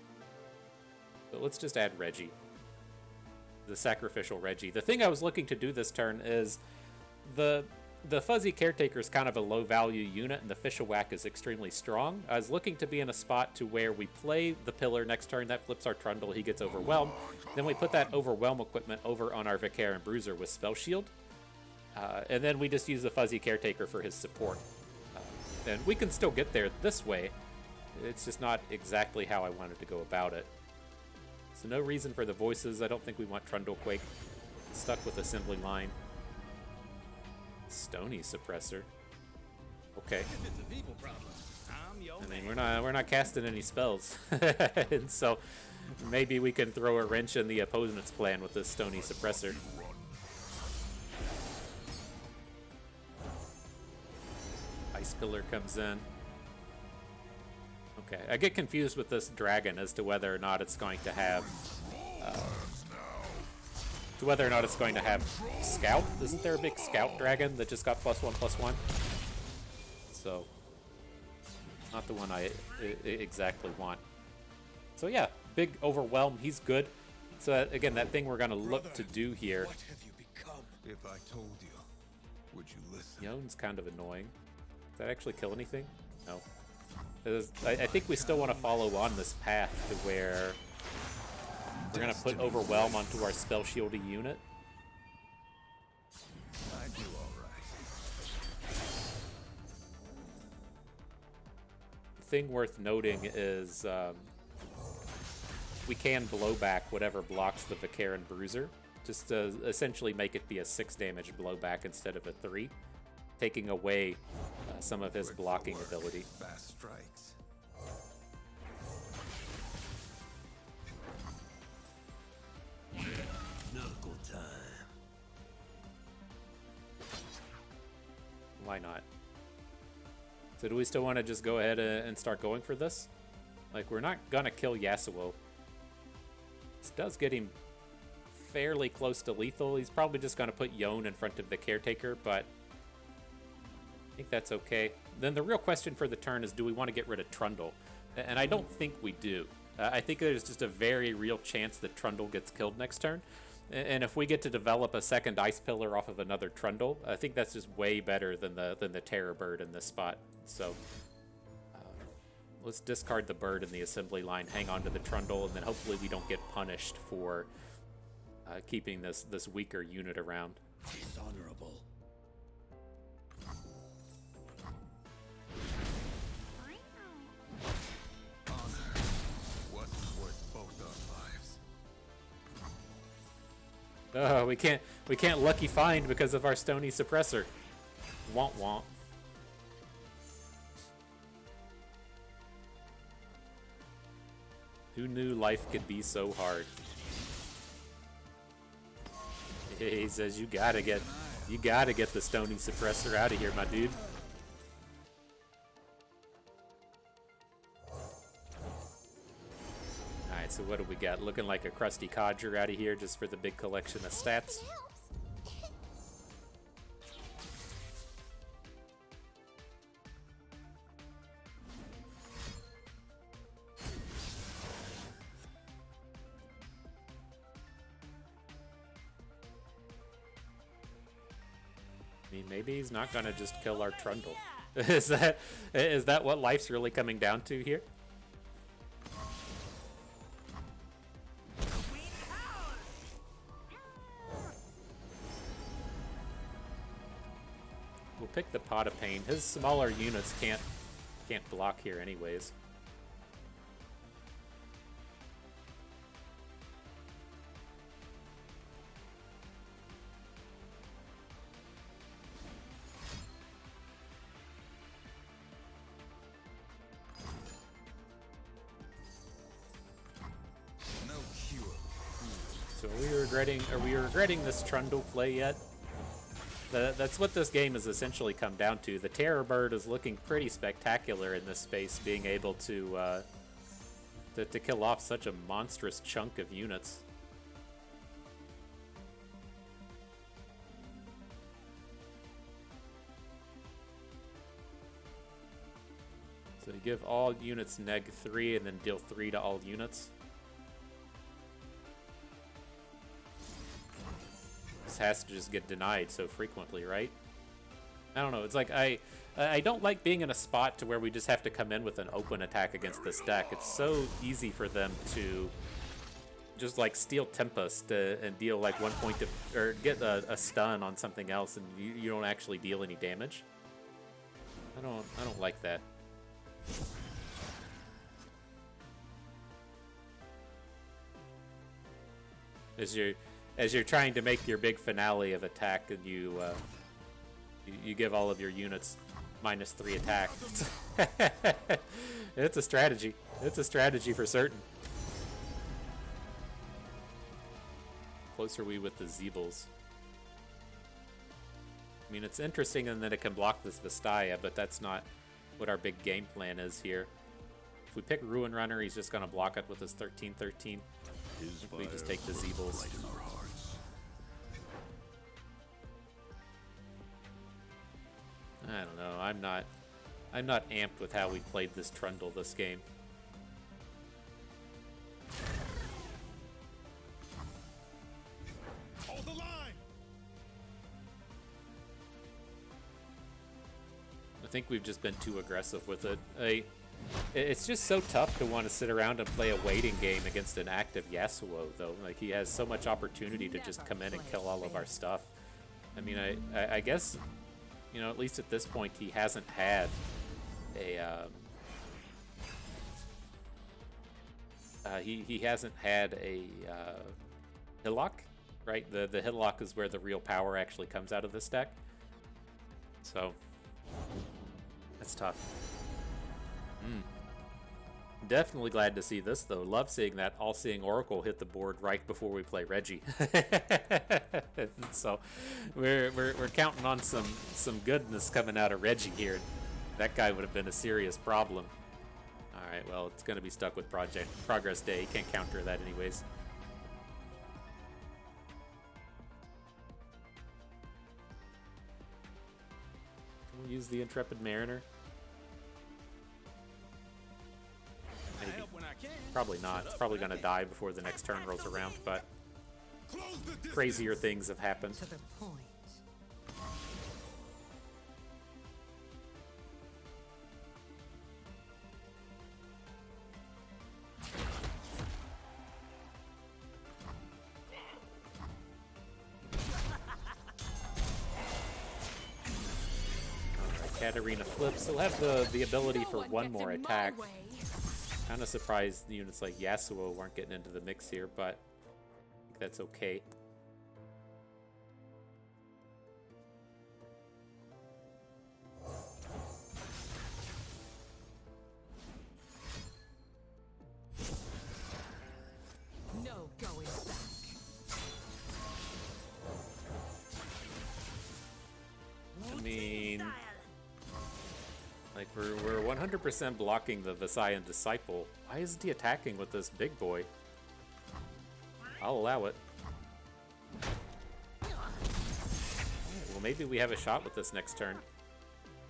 but let's just add Reggie. The sacrificial Reggie. The thing I was looking to do this turn is the Fuzzy Caretaker is kind of a low value unit and the Fish Whack is extremely strong. I was looking to be in a spot to where we play the Pillar next turn, that flips our Trundle, he gets overwhelmed. Then we put that Overwhelm equipment over on our Vicair and Bruiser with Spell Shield. And then we just use the Fuzzy Caretaker for his support. And we can still get there this way. It's just not exactly how I wanted to go about it. So no reason for the voices. I don't think we want Trundle Quake. Stuck with Assembly Line. Stony Suppressor. Okay. I mean, we're not casting any spells. And so maybe we can throw a wrench in the opponent's plan with this Stony Suppressor. Ice Pillar comes in. Okay, I get confused with this dragon as to whether or not it's going to have Scout. Isn't there a big Scout dragon that just got +1/+1? So, not the one I exactly want. So yeah, big Overwhelm. He's good. So again, that thing we're gonna look to do here. What have you become? If I told you, would you listen? Yone's kind of annoying. Does that actually kill anything? No. I think we still want to follow on this path to where we're going to put Overwhelm onto our Spell Shieldy unit. I do all right. The thing worth noting is we can blow back whatever blocks the Vicair and Bruiser, just to essentially make it be a 6 damage blowback instead of a 3, taking away some of his blocking ability. Fast strikes. Knuckle time. Why not? So do we still want to just go ahead and start going for this? Like, we're not gonna kill Yasuo. This does get him fairly close to lethal. He's probably just gonna put Yone in front of the Caretaker, but I think that's okay. Then the real question for the turn is, do we want to get rid of Trundle? And I don't think we do. I think there's just a very real chance that Trundle gets killed next turn. And if we get to develop a second Ice Pillar off of another Trundle, I think that's just way better than the Terror Bird in this spot. So let's discard the bird in the assembly line, hang on to the Trundle, and then hopefully we don't get punished for keeping this weaker unit around. Dishonorable. Oh, we can't lucky find because of our Stony Suppressor. Womp womp. Who knew life could be so hard? He says you gotta get the Stony Suppressor out of here, my dude. Alright, so what do we got? Looking like a crusty codger out of here just for the big collection of stats. I mean, maybe he's not gonna just kill our Trundle. Is that what life's really coming down to here? We'll pick the Pot of Pain. His smaller units can't block here anyways. No cure. So are we regretting this Trundle play yet? That's what this game has essentially come down to. The Terror Bird is looking pretty spectacular in this space, being able to kill off such a monstrous chunk of units. So you give all units -3 and then deal 3 to all units. This has to just get denied so frequently, right? I don't know. It's like I don't like being in a spot to where we just have to come in with an open attack against this deck. It's so easy for them to just like steal Tempest and deal like 1 point of, or get a stun on something else, and you don't actually deal any damage. I don't like that. As you're trying to make your big finale of attack, and you give all of your units -3 attack. It's a strategy. It's a strategy for certain. Closer we with the Zeebles. I mean, it's interesting in that it can block this Vestaya, but that's not what our big game plan is here. If we pick Ruin Runner, he's just going to block it with his 13/13. We just take the Zeebles. I don't know. I'm not amped with how we played this Trundle this game. Hold the line. I think we've just been too aggressive with it. It's just so tough to want to sit around and play a waiting game against an active Yasuo, though. Like, he has so much opportunity to just come in and kill all of our stuff. I mean, I guess, you know, at least at this point, he hasn't had a he hasn't had a Hillock, right? The Hillock is where the real power actually comes out of this deck. So that's tough. Definitely glad to see this, though. Love seeing that All-Seeing Oracle hit the board right before we play Reggie. So we're counting on some goodness coming out of Reggie here. That guy would have been a serious problem. All right, well, it's going to be stuck with Progress Day. He can't counter that anyways. Can we use the Intrepid Mariner? Maybe. Probably not. It's probably going to die before the next turn rolls around, but crazier things have happened. To the point. Katarina flips. He'll have the ability for one more attack. Kind of surprised units like Yasuo weren't getting into the mix here, but I think that's okay. No going back. I mean, like, we're 100% blocking the Visayan Disciple. Why isn't he attacking with this big boy? I'll allow it. Right, well, maybe we have a shot with this next turn.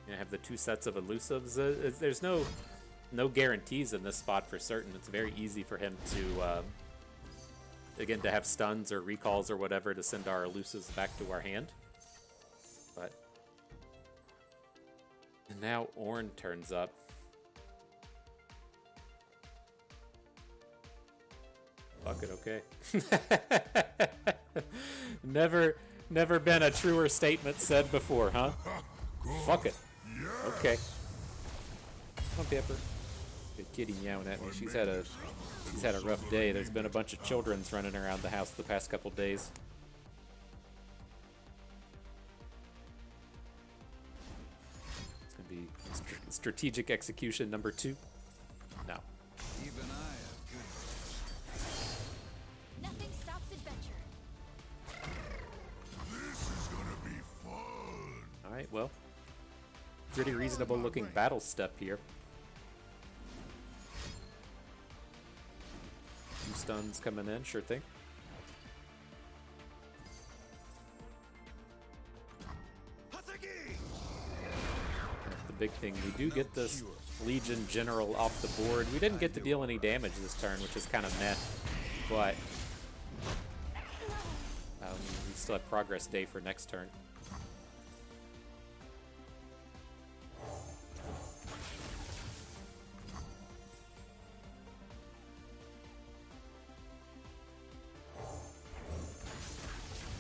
You know, have the 2 sets of Elusives. There's no guarantees in this spot for certain. It's very easy for him to, again, to have stuns or recalls or whatever to send our Elusives back to our hand. But and now Ornn turns up. Fuck it, okay. Never been a truer statement said before, huh? Fuck it. Okay. Come on, Pepper. Good kitty meowing at me. She's had a rough day. There's been a bunch of children's running around the house the past couple days. Be strategic execution number 2. No. Even I have good. Nothing stops adventure. This is gonna be fun. All right, well, pretty reasonable looking battle step here. 2 stuns coming in, sure thing. Big thing, we do get this Legion General off the board. We didn't get to deal any damage this turn, which is kind of meh, but we still have Progress Day for next turn.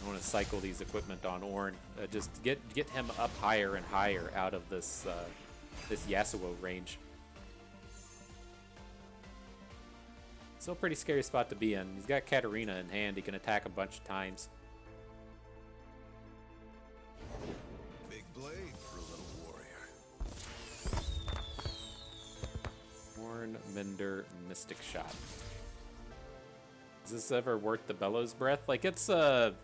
I want to cycle these equipment on Ornn. Just get him up higher and higher out of this this Yasuo range. Still a pretty scary spot to be in. He's got Katarina in hand. He can attack a bunch of times. Big blade for a little warrior. Ornn, Mender, Mystic Shot. Is this ever worth the Bellows Breath? Like, it's a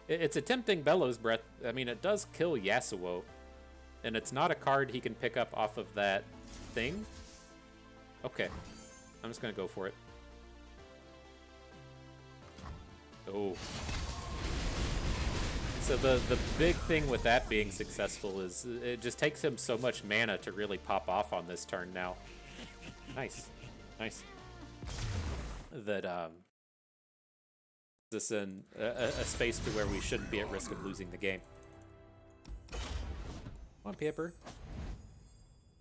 tempting Bellows Breath. I mean, it does kill Yasuo, and it's not a card he can pick up off of that thing. Okay, I'm just gonna go for it. Oh. So the big thing with that being successful is it just takes him so much mana to really pop off on this turn now. Nice. Nice. That, this in a space to where we shouldn't be at risk of losing the game. Come on, Pepper.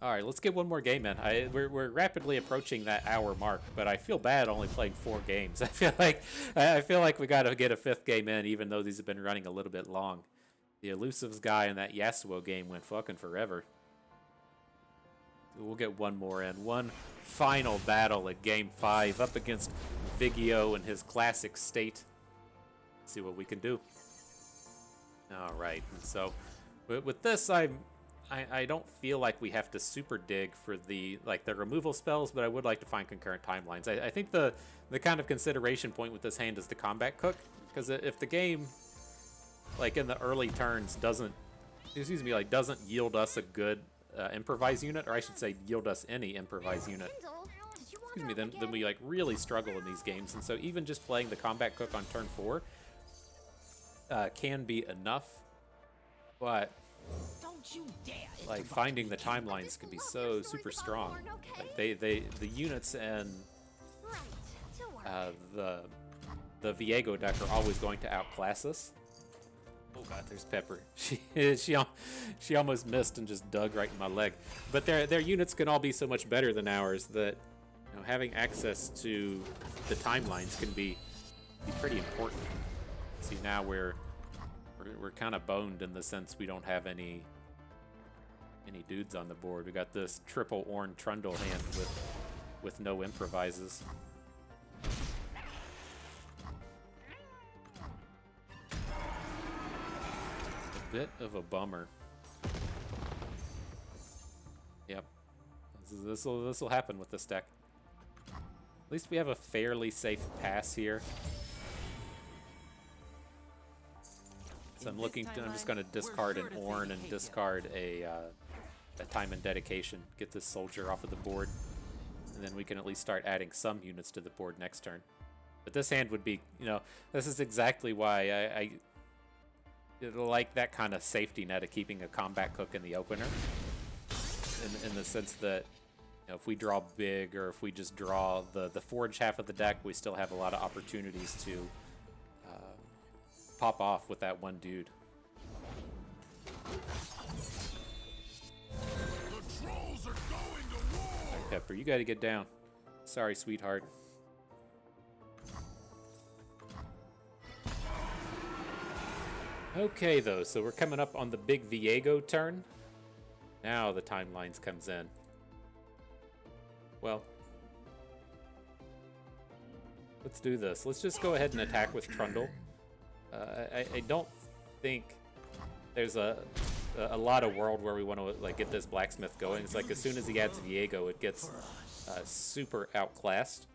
All right, let's get one more game in. We're rapidly approaching that hour mark, but I feel bad only playing 4 games. I feel like we got to get a 5th game in, even though these have been running a little bit long. The Elusives guy in that Yasuo game went fucking forever. We'll get one more in. One final battle at Game 5 up against Viego in his classic state. See what we can do. All right, and so with this, I don't feel like we have to super dig for the removal spells, but I would like to find concurrent timelines. I think the kind of consideration point with this hand is the combat cook, because if the game, like in the early turns, doesn't yield us a good improvise unit, or I should say yield us any improvise unit, then we like really struggle in these games. And so even just playing the combat cook on turn 4 can be enough, but like finding the timelines can be so super strong. Like the units and the Viego deck are always going to outclass us. Oh god, there's Pepper. She almost missed and just dug right in my leg. But their units can all be so much better than ours that, you know, having access to the timelines can be pretty important. See, now we're kind of boned in the sense we don't have any dudes on the board. We got this triple Ornn Trundle hand with no improvises. A bit of a bummer. Yep. This will happen with this deck. At least we have a fairly safe pass here. So I'm just going to discard an Ornn and discard a Time and Dedication. Get this soldier off of the board, and then we can at least start adding some units to the board next turn. But this hand would be, you know, this is exactly why I like that kind of safety net of keeping a combat cook in the opener. In the sense that, you know, if we draw big or if we just draw the forge half of the deck, we still have a lot of opportunities to pop off with that one dude. The trolls are going to war! Right, Pepper, you gotta get down. Sorry, sweetheart. Okay, though, so we're coming up on the big Viego turn. Now the timelines comes in. Well, let's do this. Let's just go ahead and attack with Trundle. I don't think there's a lot of world where we want to like get this blacksmith going. It's like as soon as he adds Viego, it gets super outclassed.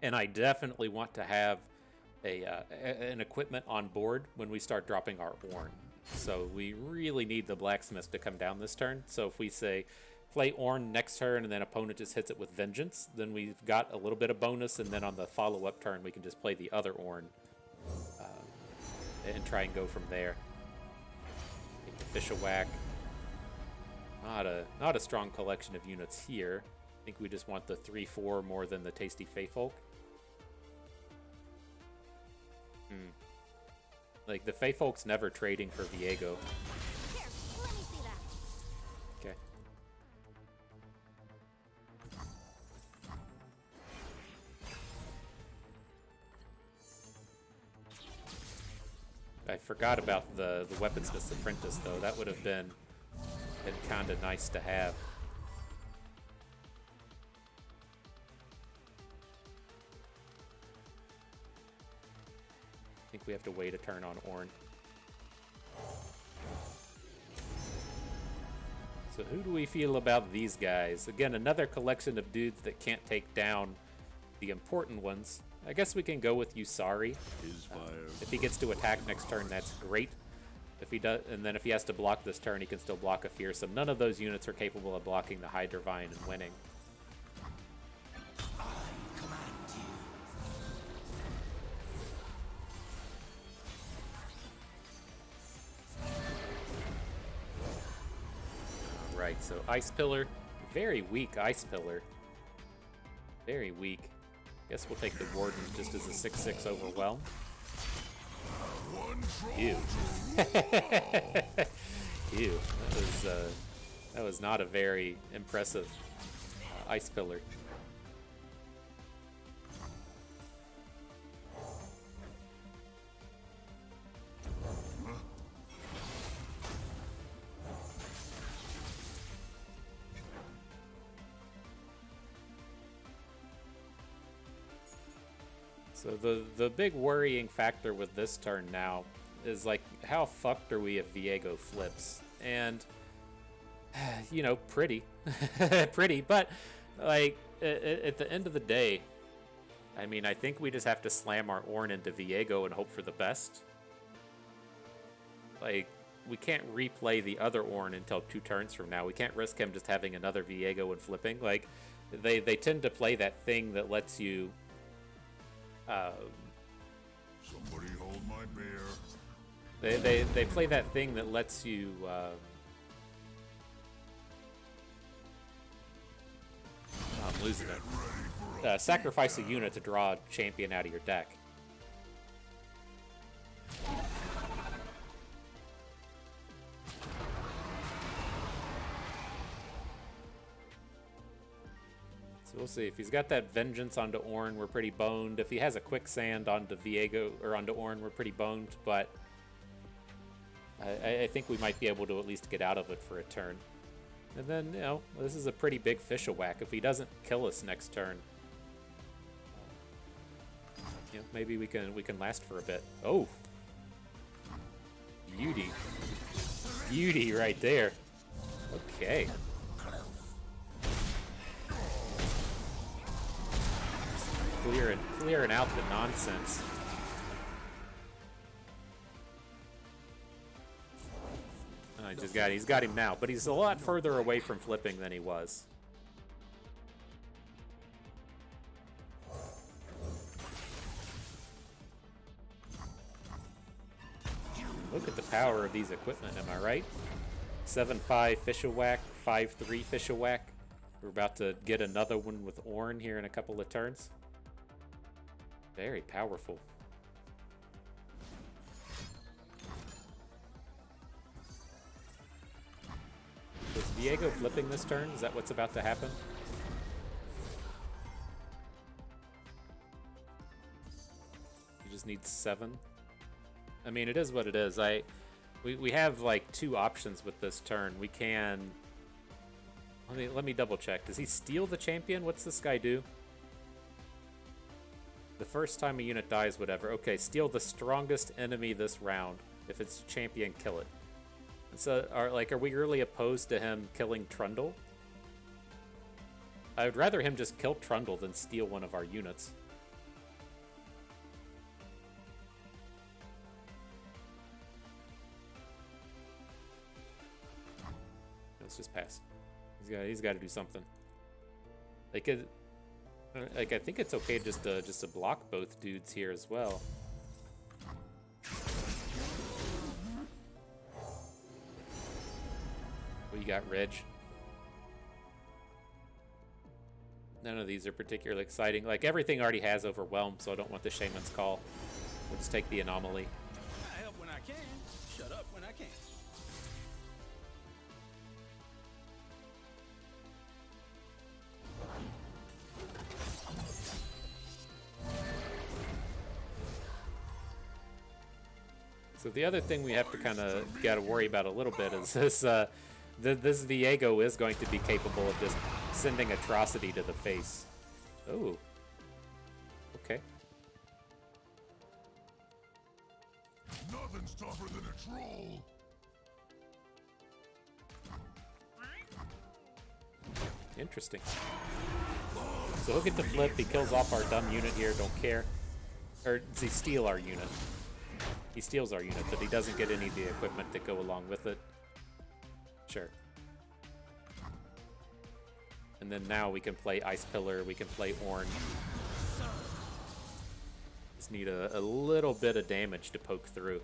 And I definitely want to have an equipment on board when we start dropping our Ornn. So we really need the blacksmith to come down this turn. So if we say play Ornn next turn and then opponent just hits it with Vengeance, then we've got a little bit of bonus, and then on the follow-up turn we can just play the other Ornn and try and go from there. Take the Fish a Whack. Not a strong collection of units here. I think we just want the 3-4 more than the Tasty Feyfolk. Like, the Feyfolk's never trading for Viego. Here, let me see that. Okay. I forgot about the Weaponsmith's Apprentice, though. That would have been kind of nice to have. I think we have to wait a turn on Ornn. So who do we feel about these guys? Again, another collection of dudes that can't take down the important ones. I guess we can go with Yusari. If he gets to attack next turn, that's great. If he does, and then if he has to block this turn, he can still block a Fearsome. None of those units are capable of blocking the Hydra Vine and winning. Right, so Ice Pillar, very weak Ice Pillar. Very weak. Guess we'll take the Warden just as a 6/6 overwhelm. Ew. Ew. That was not a very impressive Ice Pillar. So the big worrying factor with this turn now is, like, how fucked are we if Viego flips? And, you know, pretty. Pretty, but, like, at the end of the day, I mean, I think we just have to slam our Ornn into Viego and hope for the best. Like, we can't replay the other Ornn until 2 turns from now. We can't risk him just having another Viego and flipping. Like, they tend to play that thing that lets you... Somebody hold my bear. They play that thing that lets you I'm losing it. Sacrifice a unit to draw a champion out of your deck. So we'll see. If he's got that Vengeance onto Ornn, we're pretty boned. If he has a Quicksand onto Viego or onto Ornn, we're pretty boned. But I think we might be able to at least get out of it for a turn. And then, you know, this is a pretty big Fish-a-Whack. If he doesn't kill us next turn, you know, maybe we can last for a bit. Oh, beauty, beauty right there. Okay. Clearing out the nonsense. Oh, he's got him now, but he's a lot further away from flipping than he was. Look at the power of these equipment, am I right? 7-5 Fish-a-Whack, 5-3 Fish-a-Whack. We're about to get another one with Ornn here in a couple of turns. Very powerful. Is Viego flipping this turn? Is that what's about to happen? You just need 7. I mean, it is what it is. We have like 2 options with this turn. We can... Let me double check. Does he steal the champion? What's this guy do? The first time a unit dies, whatever. Okay, steal the strongest enemy this round. If it's champion, kill it. And so, are we really opposed to him killing Trundle? I would rather him just kill Trundle than steal one of our units. Let's just pass. He's got to do something. Like, I think it's okay just to block both dudes here as well. What you got, Reg? None of these are particularly exciting. Like, everything already has Overwhelm, so I don't want the Shaman's Call. We'll just take the Anomaly. I help when I can. Shut up when I can. So the other thing we have to kind of got to worry about a little bit is this this Viego is going to be capable of just sending Atrocity to the face. Oh. Okay. Nothing's tougher than a troll. Interesting. So he'll get the flip. He kills off our dumb unit here. Don't care. Or does he steal our unit? He steals our unit, but he doesn't get any of the equipment that go along with it. Sure. And then now we can play Ice Pillar, we can play Ornn. Just need a little bit of damage to poke through.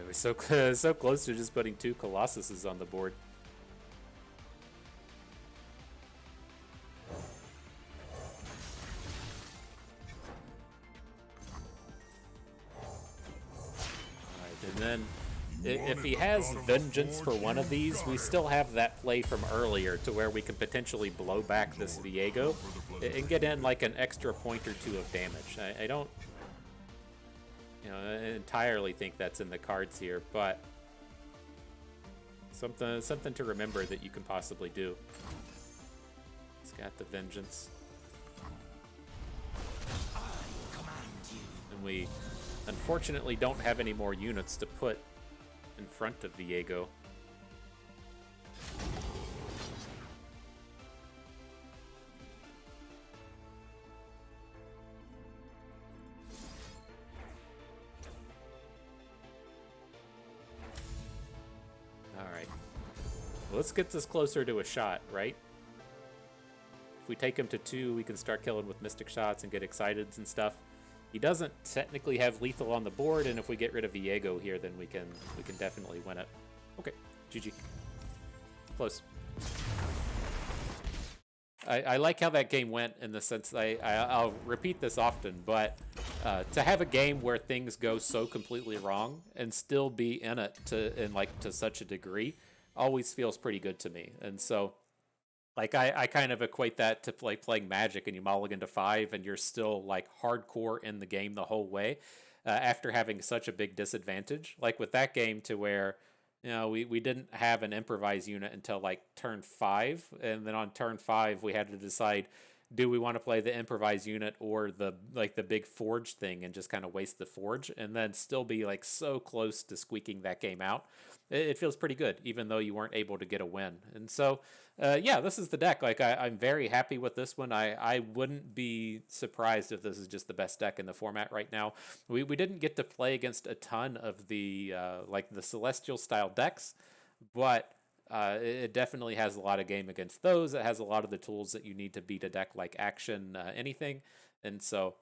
We're so close to just putting 2 Colossuses on the board. Alright, and then if he has Vengeance for one of these, we still have that play from earlier to where we can potentially blow back this Viego and get in like an extra point or 2 of damage. I don't I entirely think that's in the cards here, but something to remember that you can possibly do. He's got the Vengeance. And we unfortunately don't have any more units to put in front of Viego. Let's get this closer to a shot, right? If we take him to 2, we can start killing with Mystic Shots and get excited and stuff. He doesn't technically have lethal on the board, and if we get rid of Viego here, then we can definitely win it. Okay, GG. Close. I like how that game went in the sense that I'll repeat this often, but to have a game where things go so completely wrong and still be in it to such a degree always feels pretty good to me. And so like I kind of equate that to like playing Magic and you mulligan to 5 and you're still like hardcore in the game the whole way after having such a big disadvantage. Like with that game to where we didn't have an improvise unit until like turn 5, and then on turn 5 we had to decide, do we want to play the improvise unit or the big forge thing and just kind of waste the forge and then still be like so close to squeaking that game out. It feels pretty good, even though you weren't able to get a win. And so, yeah, this is the deck. Like, I'm very happy with this one. I wouldn't be surprised if this is just the best deck in the format right now. We didn't get to play against a ton of the, the Celestial style decks, but it definitely has a lot of game against those. It has a lot of the tools that you need to beat a deck like Action, anything. And so,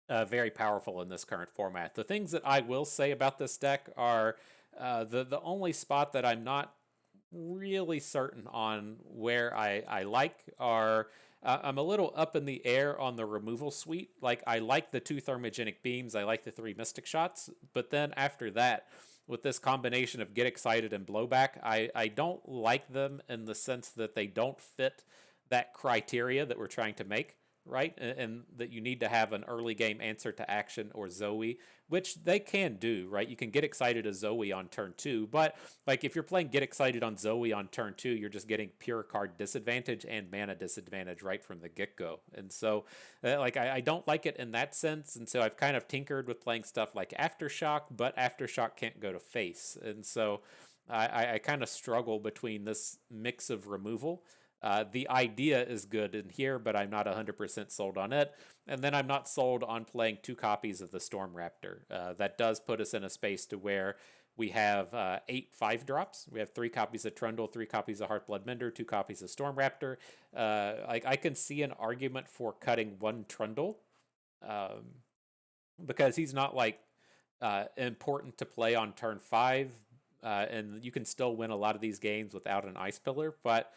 very powerful in this current format. The things that I will say about this deck are the only spot that I'm not really certain on where I like are I'm a little up in the air on the removal suite. Like, I like the 2 Thermogenic Beams, I like the 3 Mystic Shots, but then after that, with this combination of Get Excited and Blowback, I don't like them in the sense that they don't fit that criteria that we're trying to make, right? And that you need to have an early game answer to Action or Zoe, which they can do, right? You can Get Excited as Zoe on turn 2, but like if you're playing Get Excited on Zoe on turn 2, you're just getting pure card disadvantage and mana disadvantage right from the get-go. And so I don't like it in that sense, and so I've kind of tinkered with playing stuff like Aftershock, but Aftershock can't go to face. And so I kind of struggle between this mix of removal. The idea is good in here, but I'm not 100% sold on it. And then I'm not sold on playing 2 copies of the Storm Raptor. That does put us in a space to where We have 8 5-drops. We have 3 copies of Trundle, 3 copies of Heartblood Mender, 2 copies of Storm Raptor. I can see an argument for cutting 1 Trundle, because he's not like important to play on turn 5, and you can still win a lot of these games without an Ice Pillar, but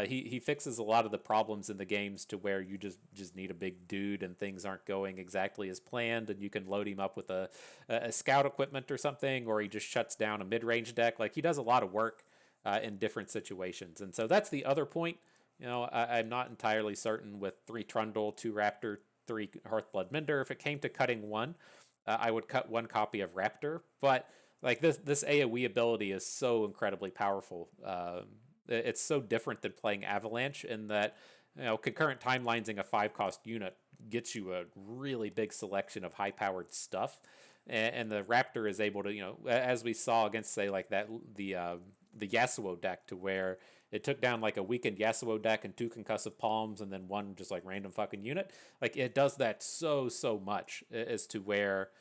he fixes a lot of the problems in the games to where you just need a big dude and things aren't going exactly as planned, and you can load him up with a scout equipment or something, or he just shuts down a mid-range deck. Like, he does a lot of work in different situations. And so that's the other point. I'm not entirely certain with 3 Trundle, 2 Raptor, 3 Hearthblood Mender. If it came to cutting 1, I would cut 1 copy of Raptor. But like this AoE ability is so incredibly powerful. It's so different than playing Avalanche in that, concurrent timelinesing a 5-cost unit gets you a really big selection of high-powered stuff, and the Raptor is able to, as we saw against, say, like the Yasuo deck, to where it took down like a weakened Yasuo deck and 2 concussive palms and then 1 just like random fucking unit. Like, it does that so much as to where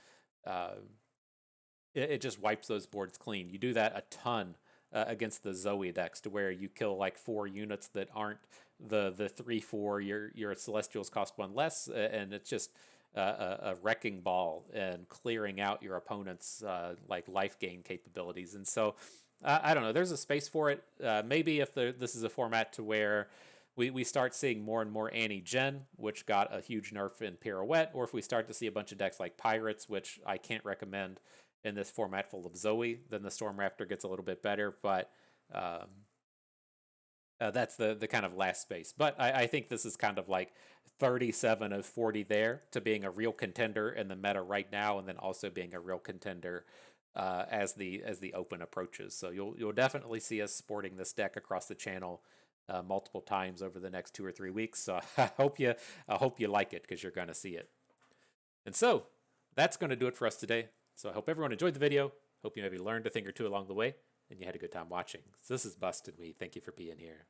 it just wipes those boards clean. You do that a ton against the Zoe decks, to where you kill like 4 units that aren't the 3/4. Your Celestials cost 1 less, and it's just a wrecking ball and clearing out your opponent's like life gain capabilities. And so I don't know. There's a space for it. Maybe if this is a format to where we start seeing more and more anti-gen, which got a huge nerf in Pirouette, or if we start to see a bunch of decks like Pirates, which I can't recommend in this format full of Zoe, then the Storm Raptor gets a little bit better. But that's the kind of last space. But I think this is kind of like 37 of 40 there to being a real contender in the meta right now, and then also being a real contender as the open approaches. So you'll definitely see us sporting this deck across the channel multiple times over the next 2 or 3 weeks. So I hope you like it, because you're going to see it. And so that's going to do it for us today. So I hope everyone enjoyed the video. Hope you maybe learned a thing or two along the way, and you had a good time watching. So this is Bust, and we thank you for being here.